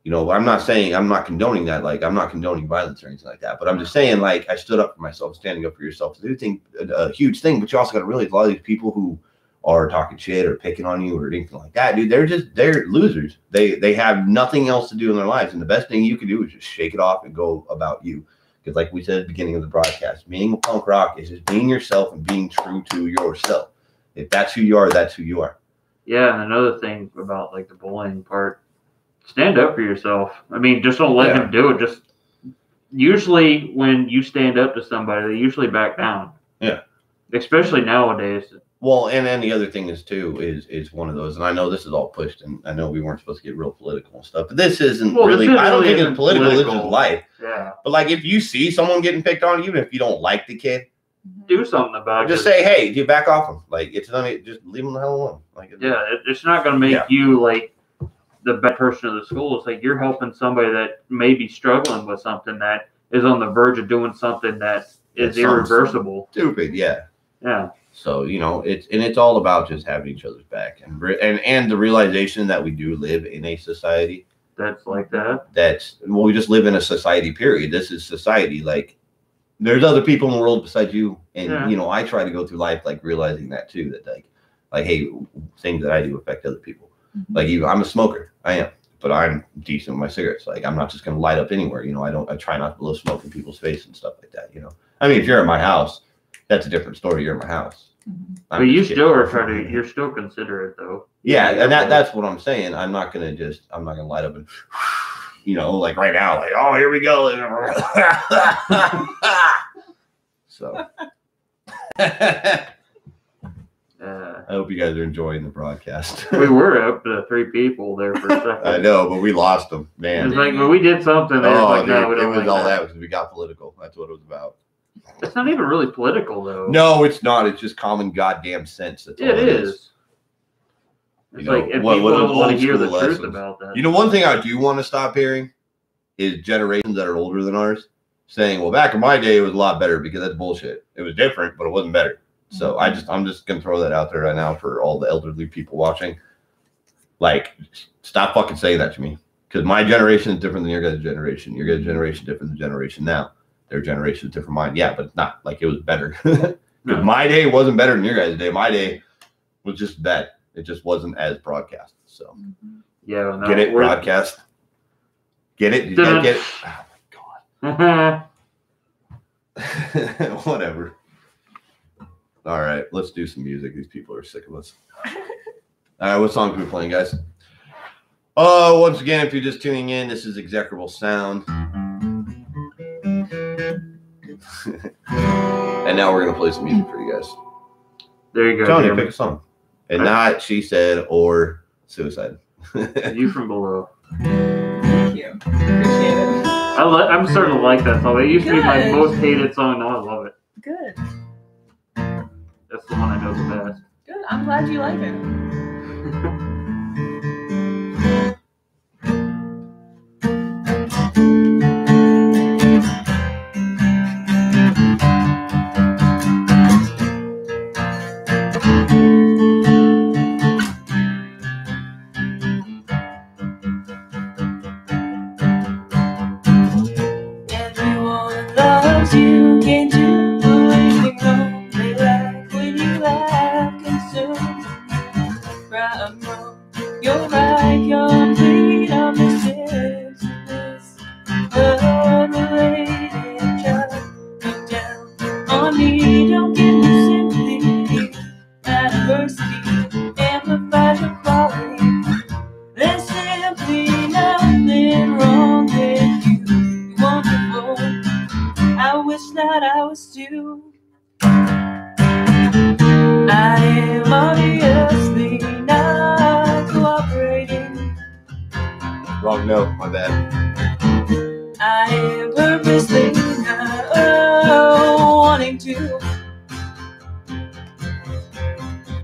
I'm not condoning that. Like, I'm not condoning violence or anything like that. But I'm just saying, like, I stood up for myself. Standing up for yourself is a huge thing. But you also got to realize a lot of these people who are talking shit or picking on you or anything like that, dude, they're losers. They have nothing else to do in their lives, and the best thing you can do is just shake it off and go about you. Because, like we said at the beginning of the broadcast, being a punk rock is just being yourself and being true to yourself. If that's who you are, that's who you are. Yeah, and another thing about like the bullying part, stand up for yourself. I mean, just don't let him do it. Just usually when you stand up to somebody, they usually back down. Yeah. Especially nowadays. Well, and then the other thing is one of those, and I know this is all pushed, and I know we weren't supposed to get real political and stuff, but this isn't really. I don't think it's political. It's just life. Yeah. But like, if you see someone getting picked on, even if you don't like the kid, do something about it. Just say, "Hey, you back off him." Like, just leave him the hell alone. Like, it's not going to make you like the bad person of the school. It's like you're helping somebody that may be struggling with something that is on the verge of doing something that is irreversible. Stupid, yeah. Yeah. So it's all about just having each other's back, and the realization that we do live in a society that's like that. We just live in a society. Period. This is society. Like, there's other people in the world besides you, and I try to go through life like realizing that too. That like hey, things that I do affect other people. Mm-hmm. Like, I'm a smoker. I am, but I'm decent with my cigarettes. Like, I'm not just gonna light up anywhere. I try not to blow smoke in people's face and stuff like that. I mean, if you're at my house, that's a different story. You're in my house. But you still are you're still considerate though. Yeah, and that's what I'm saying. I'm not gonna light up and like right now, like, oh, here we go. So I hope you guys are enjoying the broadcast. We were up to 3 people there for a second. I know, but we lost them, man. It's like when we did something, they no, we don't it was all that because we got political. That's what it was about. It's not even really political, though. No, it's not. It's just common goddamn sense. That's all it is. It's like if people don't want to hear the truth about that. One thing I do want to stop hearing is generations that are older than ours saying, well, back in my day, it was a lot better, because that's bullshit. It was different, but it wasn't better. So I'm just going to throw that out there right now for all the elderly people watching. Like, stop fucking saying that to me, because my generation is different than your guys' generation. Your guys' generation is different than generation now. Their generation is different from mine. Yeah, but it's not like it was better. No. My day wasn't better than your guys' day. My day was just bad. It just wasn't as broadcast. So yeah, no, get it? Broadcast. Get it? You guys get it? Oh my god. Whatever. All right, let's do some music. These people are sick of us. All right, what songs are we playing, guys? Once again, if you're just tuning in, this is Execrable Sound. And now we're gonna play some music for you guys. There you go. Johnny, Jeremy. pick a song. And not She Said or Suicide. You from Below. Thank you. Appreciate it. I'm starting to like that song. It used to be my Good. most hated song. Now I love it. Good. That's the one I know the best. Good. I'm glad you like it. Everyone loves you, can't do anything wrong. They like when you laugh, consume. Right, wrong. You're right, complete. I'm missing this unrelated child. Look down on me, don't give me sympathy. Adversity amplifies your quality. There's simply nothing wrong with you. You're wonderful. I wish that I was too. I am obviously not cooperating. Wrong note, my bad. I am purposely not wanting to.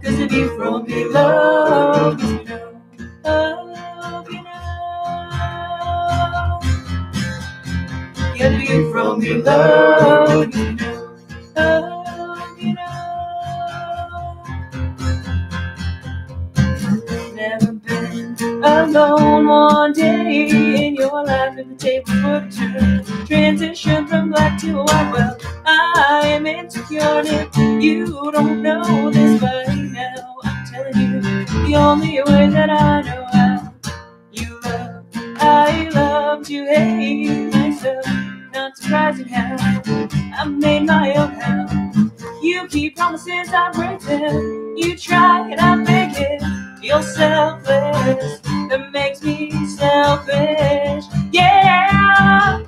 Cause if you from below, you know, oh, you know. Yeah, you from below, you know, oh, you know. Never been alone one day in your life at the table for two. Transition from black to white. Well, I am insecure if you don't know this by now. I'm telling you the only way that I know how. You love, I love to hate myself. Not surprising how I made my own hell. You keep promises, I break them. You try and I make it. You're selfless, that makes me selfish. Yeah,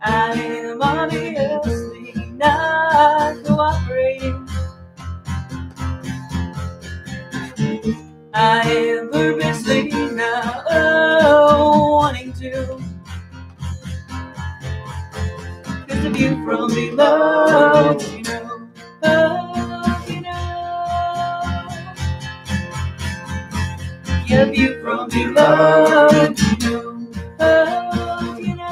I am obviously not cooperating. I am purposely not wanting to. Cause the view from below, you know, oh, you know. Yeah, view from below, you know, oh, you know.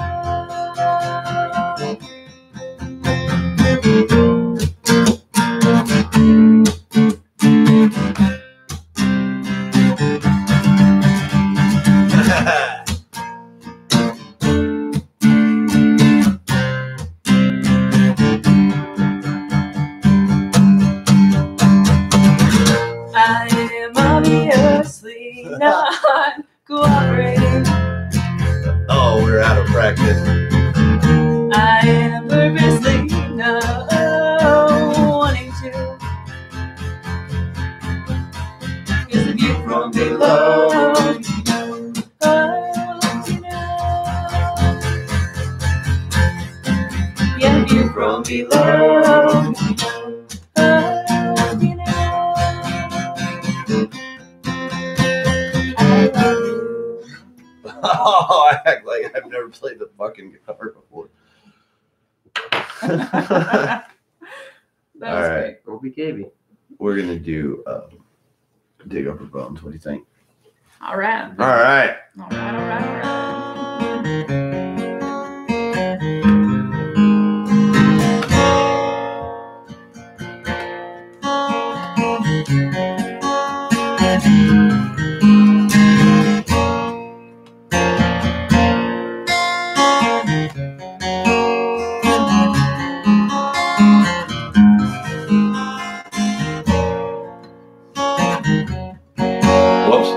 I am obviously not cooperating. Oh, we're out of practice. I am purposely not wanting to. Cause the view from below, you know, oh, you know. Yeah, view from below, you know, oh, you know. I love you. Oh, I act like I've never played the fucking guitar before. That was All right. great. Obi Kaby. We're gonna do Dig Up Her Bones. What do you think? All right. All right. All right, all right, all right. Whoops.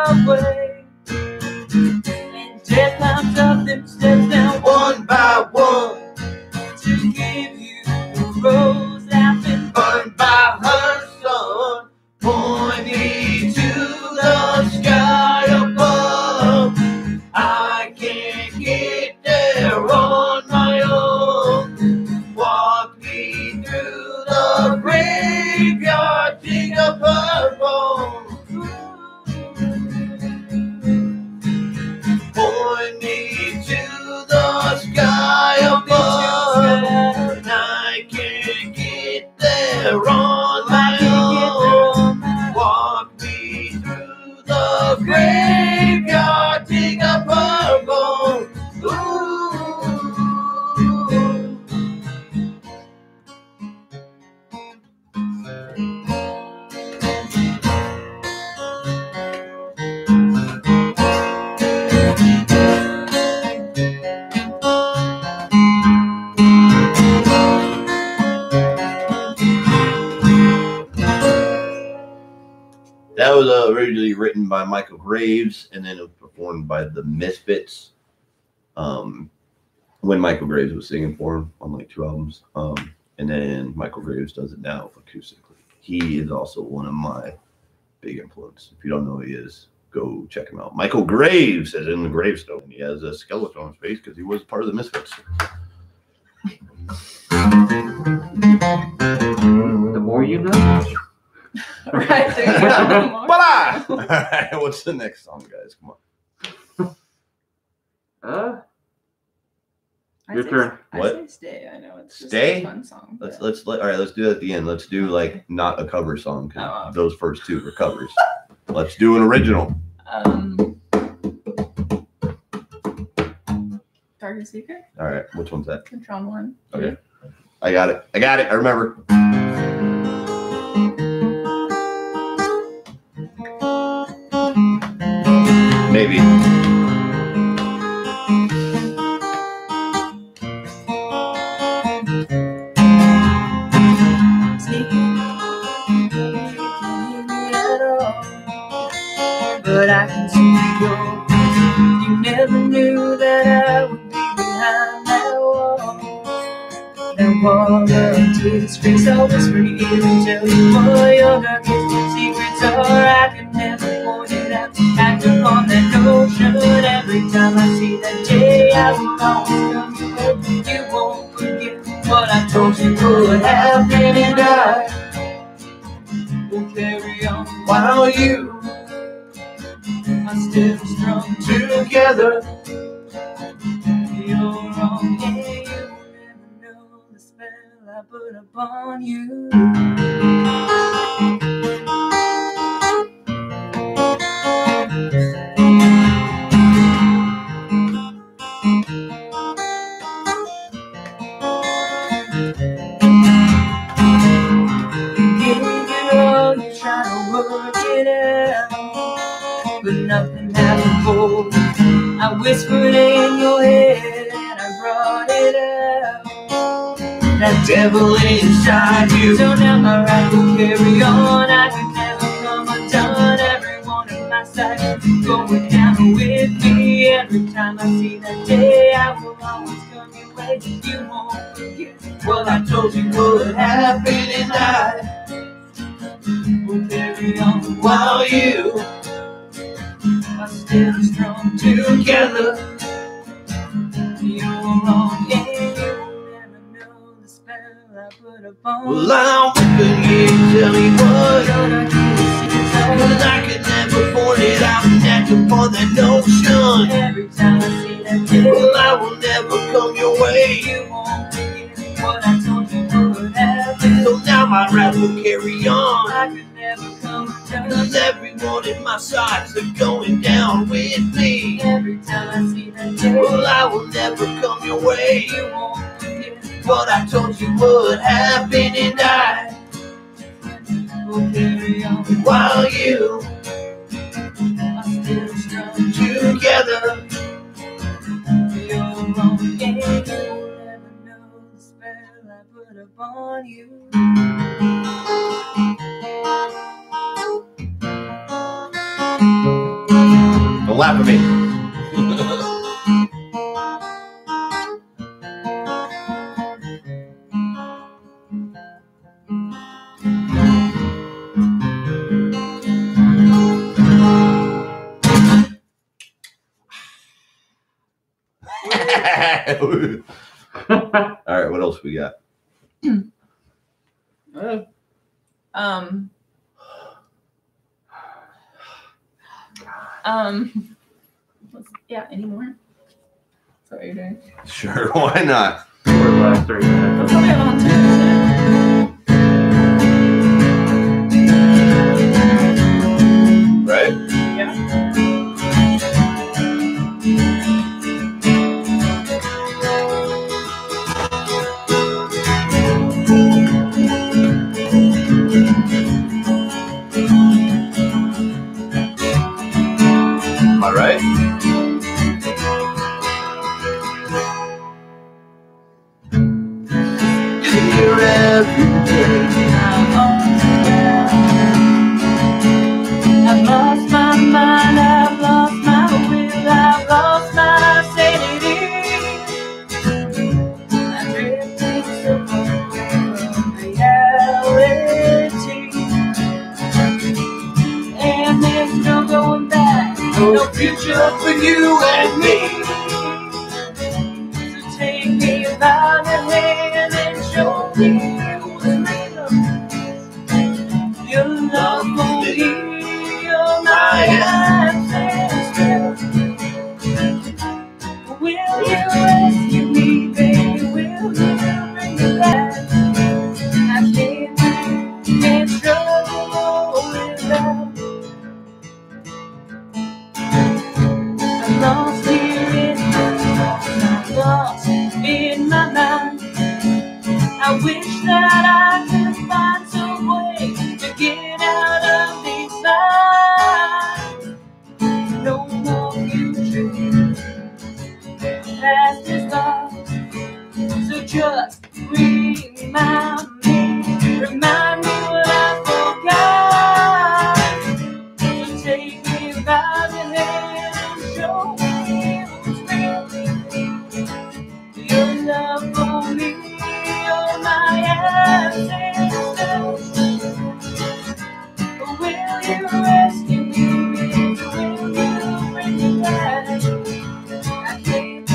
away. And death climbs up them steps down One by one, to give you a rose laughing. burned by her sun. Point me to the sky above. I can't get there on my own. Walk me through the graveyard, dig up her bones. Point me to the sky above. And I can't get there on my own. Walk me through the graveyard, dig up her bones. Ooh. That was originally written by Michael Graves, and then it was performed by the Misfits. When Michael Graves was singing for him on like 2 albums, and then Michael Graves does it now acoustically. He is also one of my big influences. If you don't know who he is, go check him out. Michael Graves, as in the gravestone. He has a skeleton on his face because he was part of the Misfits. The more you know. Right, there you go. Voila! All right, what's the next song, guys? Come on. Your turn. What? I say Stay. I know it's just Stay? a fun song. Let's all right. Let's do it at the end. Let's do like not a cover song because those first two were covers. Let's do an original. Darkest Secret. All right, which one's that? Control 1. Okay, I got it. I remember. Maybe. But I can see you go. You never knew that I would be behind that wall. That wall of disgrace, I'll whisper in your ear and tell you what your darkest secrets are. I can never point it out. Act upon that notion. Every time I see that day, I will always come to where you won't forget what I told you would happen, and I will carry on while you are still strung together. You're wrong, yeah, you will never know the spell I put upon you. Give it all, you try to work it out, but nothing happened for me. I whispered in your head and I brought it out. That devil inside you. So now my ride will carry on. I can never come undone. Everyone in my sight going down with me. Every time I see that day, I will always come your way. You won't forget what I told you would happen, and I will carry on while you are still strung together. You're wrong, yeah, you will never know the spell I put upon. Well, I'm whipping you, tell me what. Cause I could never point it out and act upon that notion. Every time I see that day, Well, I will never come your way. you won't forget what I told you would happen. So now my rap will carry on. I could never come undone. Cause everyone in my sights are going down with me. Every time I see that day, Well, I will never come your way. you won't forget What I told you would happen, and I will carry on while you are still strung together. You're wrong, yeah, you will never know the spell I put upon you. laugh at me. All right, what else we got? Yeah, any more? Is that what you're doing? Sure, why not? For the last 3 minutes. Let's only have on 2 minutes. Right? Yeah. Am I right? Here every day. I've lost my mind, I've lost my will, I've lost my sanity. I'm drifting so far from reality. And there's no going back, no future for you and me. So take me by the hand and show me the freedom. Your love for me, you're my ancestor. Will you rescue me, baby? Will you bring me back? I can't struggle without. I'm lost here in my thoughts, I'm lost in my mind. I wish that I could find some way to get out of these lines. No more future, past is lost. So just remind me what I forgot. So take me by the hand and show me what's real. Your love for me, you're my ancestors. Will you rescue me? Will you bring me back? I can't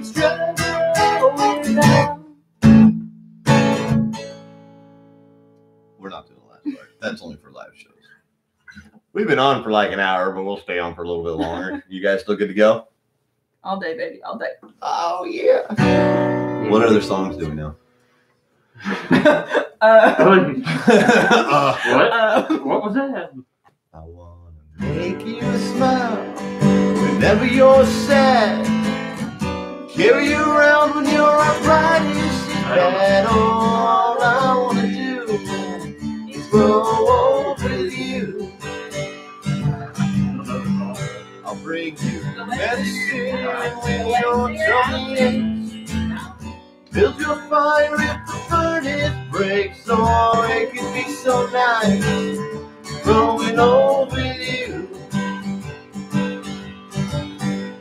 struggle without. We're not doing the last part. That's only for live shows. We've been on for like an hour, but we'll stay on for a little bit longer. You guys still good to go? All day, baby, all day. Oh, yeah. What other songs do we know? What was that? I wanna make you smile whenever you're sad. Carry you around when you're upright and you see bad. All I wanna do is grow old with you. I'll bring you medicine when your tummy aches. Build your fire if the furnace breaks. Or it could be so nice growing old with you.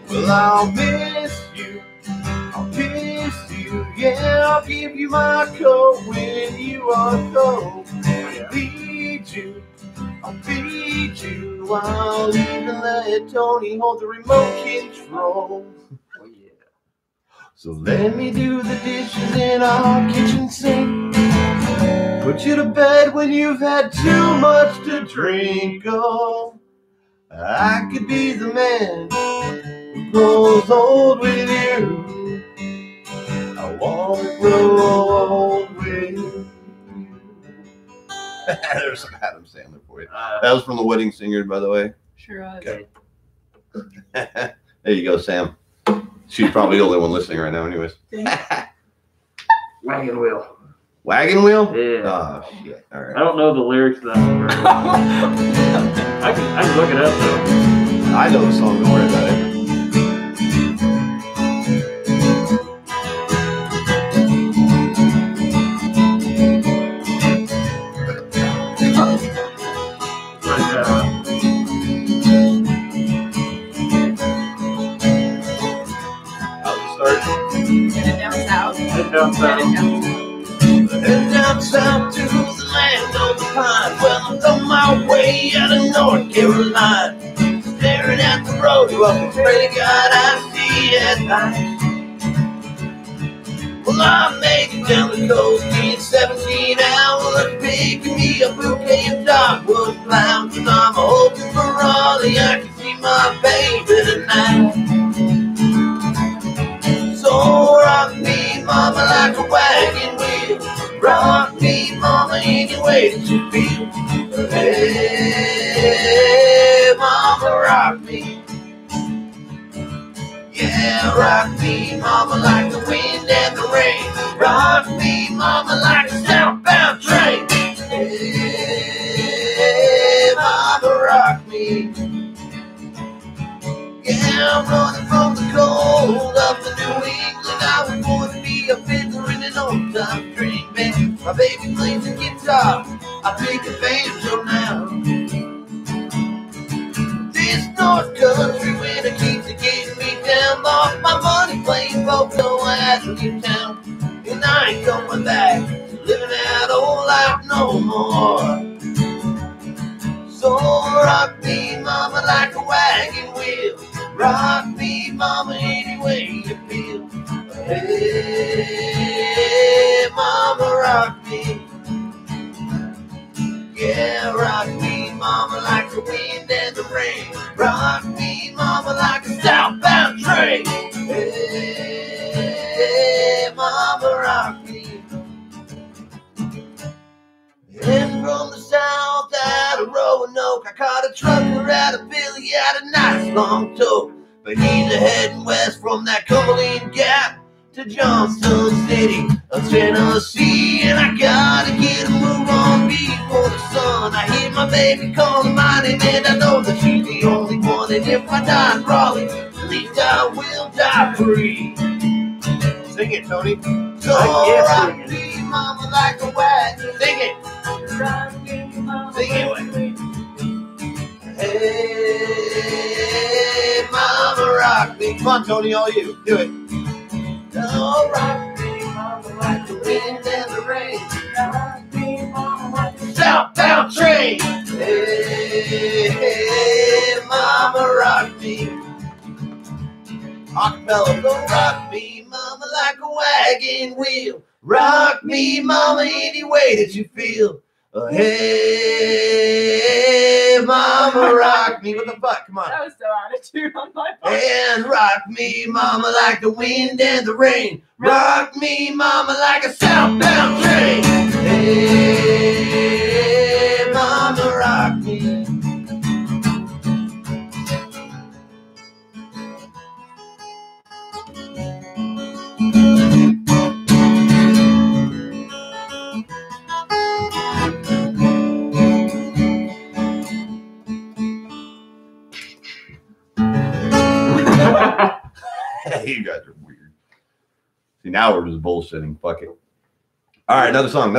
Well, I'll miss you, I'll kiss you, yeah, I'll give you my coat when you are cold. I'll feed you, I'll even let Tony hold the remote control. Oh, yeah. So let me do the dishes in our kitchen sink. Put you to bed when you've had too much to drink. Oh, I could be the man who grows old with you. I want to grow old with you. There's some Adam Sandler for you. That was from The Wedding Singer, by the way. Sure was. Okay. There you go, Sam. She's probably the only one listening right now, anyways. Wagon wheel. Wagon wheel? Yeah. Oh shit. All I right. don't know the lyrics to that one very well. I can look it up though. I know the song, don't worry about it. How's it start? Headed down south. Head down south. Headed down south. Head down south to the land of the pine. Well, I'm on my way out of North Carolina. Staring at the road, well, I pray to God I see at night. Well, I made it down the coast in 17 hours, picking me a bouquet of dogwood flowers. And I'm hoping for Raleigh, I can see my baby tonight. So rock me, mama, like a wagon wheel. Rock me, mama, any way that you feel. Hey, mama, rock me. Yeah, rock me, mama, like the wind and the rain. Rock me, mama, like a southbound train. Hey, mama, rock me. Yeah, I'm running from the cold up to New England. I was born to be a fiddler in an old-time dream band. My baby plays the guitar, I pick a banjo now. This North Country winter keeps getting me down. Lost my money playing poker at Newtown, and I ain't coming back to living that old life no more. So rock me, mama, like a wagon wheel. Rock me, mama, any way you feel. Hey, mama, rock me. Yeah, rock me, mama, like the wind and the rain. Rock me, mama, like a southbound train. Hey, mama, rock me. And from the south out of Roanoke, I caught a trucker out of Philly, had a nice long tow. But he's a-heading west from that Cumberland Gap to Johnson City of Tennessee. And I gotta get a move on before the sun. I hear my baby calling my name, and I know that she's the only one. And if I die in Raleigh, at least I will die free. Sing it, Tony. So rock me, mama, like a wagon. Sing it. Sing it. Hey, mama, rock me. Come on, Tony, all you. Do it. Oh, rock me, mama, like the wind and the rain. Rock me, mama, like the southbound train. Hey, mama, rock me. Acapella, go rock me, mama, like a wagon wheel. Rock me, mama, any way that you feel. Hey, mama, rock me. What the fuck? Come on. That was so out of tune on my part. And rock me, mama, like the wind and the rain. Rock me, mama, like a southbound train. Hey, mama, rock me. You guys are weird. See, now we're just bullshitting. Fuck it. All right, another song.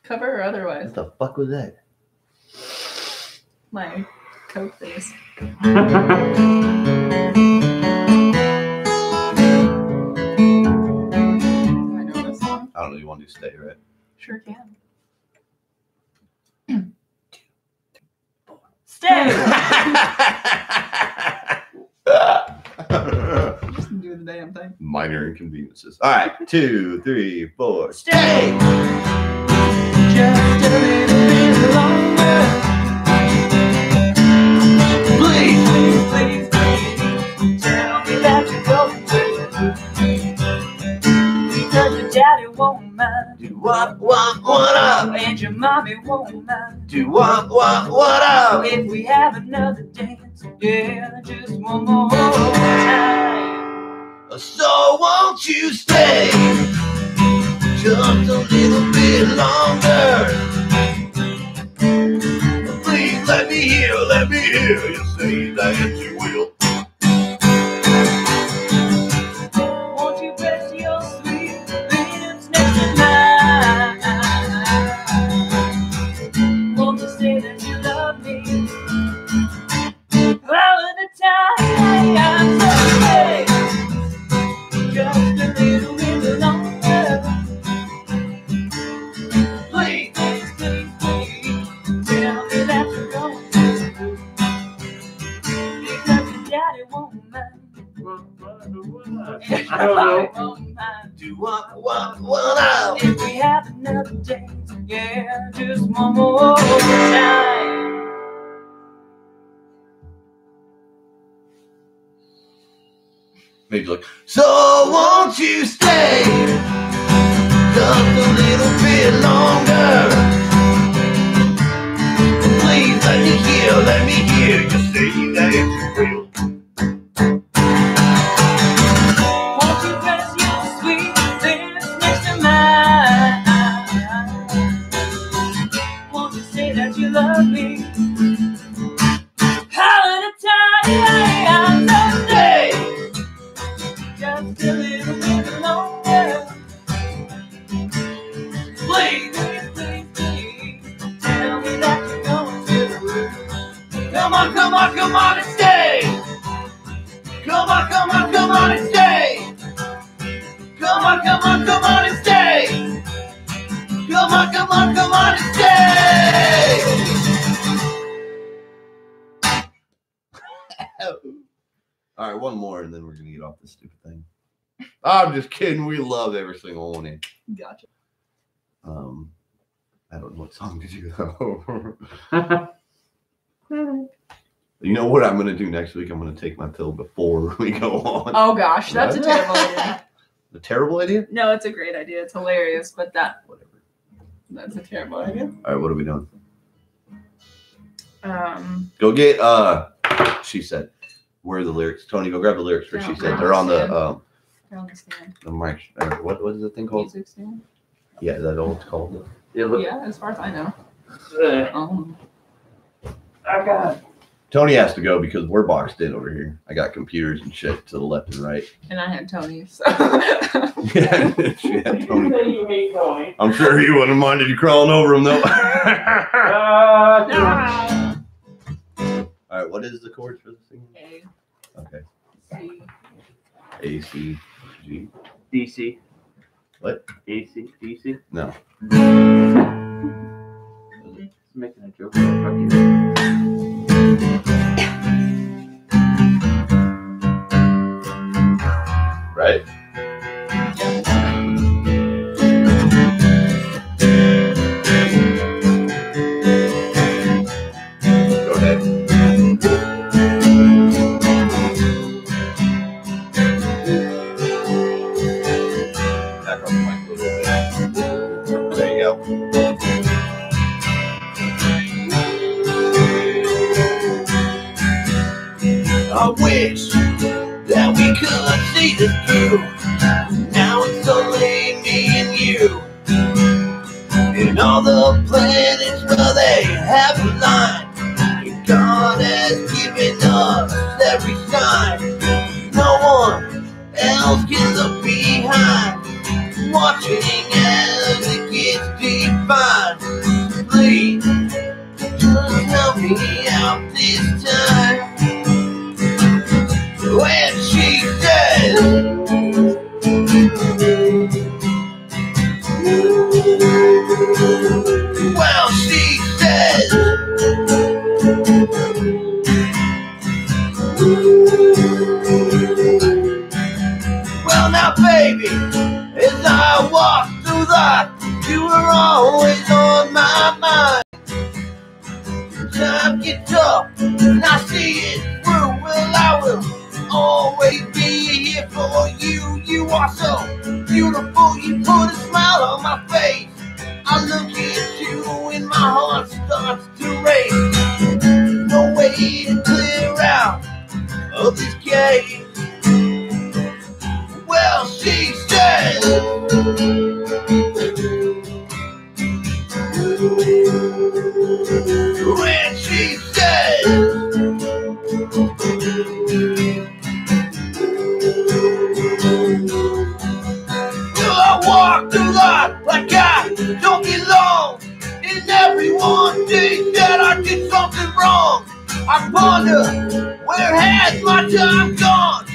Cover or otherwise? What the fuck was that? My Coke face. I know this song? I don't know. You want to stay, right? Sure can. 1, 2, 3, 4. Stay! Just do do the damn thing. Minor inconveniences. All right, 2, 3, 4. Stay just a little bit longer. Please. Please, please, please, tell me that you're going to. Because your daddy won't mind. Do what up? And your mommy won't mind. Do what up? If we have another dance, yeah, just one more time. So won't you stay just a little bit longer? Please let me hear you say that you will. Won't you press your sweet lips next to mine? Won't you say that you love me all of the time? So stay just a little bit longer. Please. Please, please, please, tell me that you're going to. Because your daddy won't mind. I don't know. Won't mind. Do what up? If we have another dance, yeah, just one more time. Maybe like, so won't you stay just a little bit longer? Please let me hear you say that you will. Won't you press your sweet lips next to mine? Won't you say that you love me all of the time? So stay just a little bit longer. Please. Please, please, please, tell me that you're going to. Come on and stay. Come on and stay. Come on and stay. Come on and stay. All right, one more, and then we're gonna get off this stupid thing. I'm just kidding. We love every single one. In. Gotcha. I don't know what song to do though. You know what I'm gonna do next week? I'm gonna take my pill before we go on. Oh gosh, that's a What? terrible idea. A terrible idea? No, it's a great idea. It's hilarious, but Whatever. that's a terrible idea. All right, what are we doing? Go get she said, where are the lyrics? Tony, go grab the lyrics for she said. They're on the stand. the mic. What is the thing called? Music stand. Yeah, is that all it's called? Yeah, as far as I know. I got. Tony has to go because we're boxed in over here. I got computers and shit to the left and right. And I had Tony, so. Yeah, she had Tony. You hate Tony. I'm sure he wouldn't have minded you crawling over him though. All right, what is the chords for this thing? A, Okay. C, A, C, G. DC. What? AC. DC. No. Making a joke. Fuck you. Right? Go ahead. Back on the mic a little bit. There you go. I wish that we could see this through. Now it's only me and you. And all the planets, well, they have aligned. And God has given us every sign. No one else can look behind, watching as it gets defined. Please, just help me out this time. When she says, well, she says, see it through. Well, I will always be here for you. You are so beautiful. You put a smile on my face. I look at you and my heart starts to race. No way to clear out of this cave. Well, she said, when she said, I walk the lot like I don't belong, and everyone thinks that I did something wrong. I wonder, where has my time gone?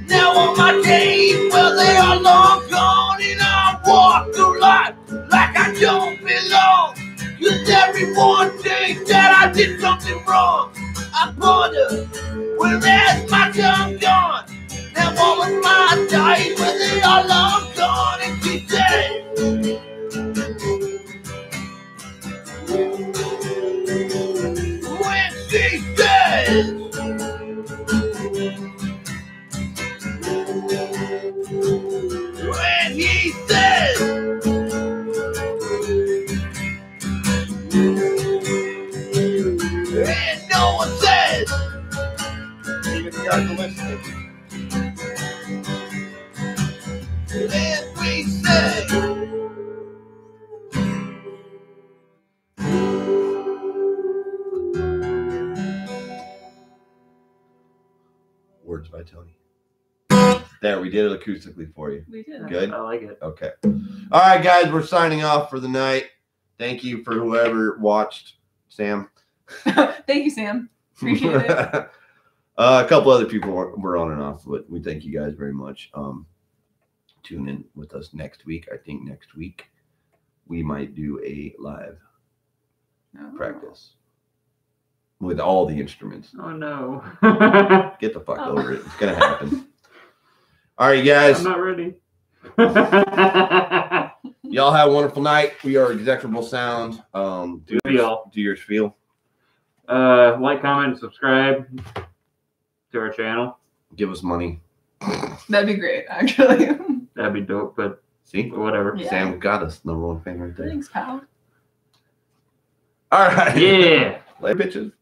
Now all my days, well, they are long gone, and I walk the lot like I don't belong, 'cause everyone thinks that I did something wrong. I wonder, where has my time gone? Now all of my days, well, they are long gone, and she said, when she said, when he said, and no one says, even the guys are listening. And we say, words by Tony. There, we did it acoustically for you. We did. Good? I like it. Okay. All right, guys, we're signing off for the night. Thank you for whoever watched, Sam. Thank you, Sam. Appreciate it. A couple other people were on and off, but we thank you guys very much. Tune in with us next week. I think next week we might do a live Oh. practice with all the instruments. Oh no. Get the fuck Oh. over it. It's gonna happen. All right, guys. I'm not ready. Y'all have a wonderful night. We are Execrable Sound. Do your spiel. Like, comment, and subscribe to our channel. Give us money. That'd be great, actually. That'd be dope, but See, whatever. Yeah. Sam got us #1 fan right there. Thanks, pal. All right. Yeah. Later, bitches.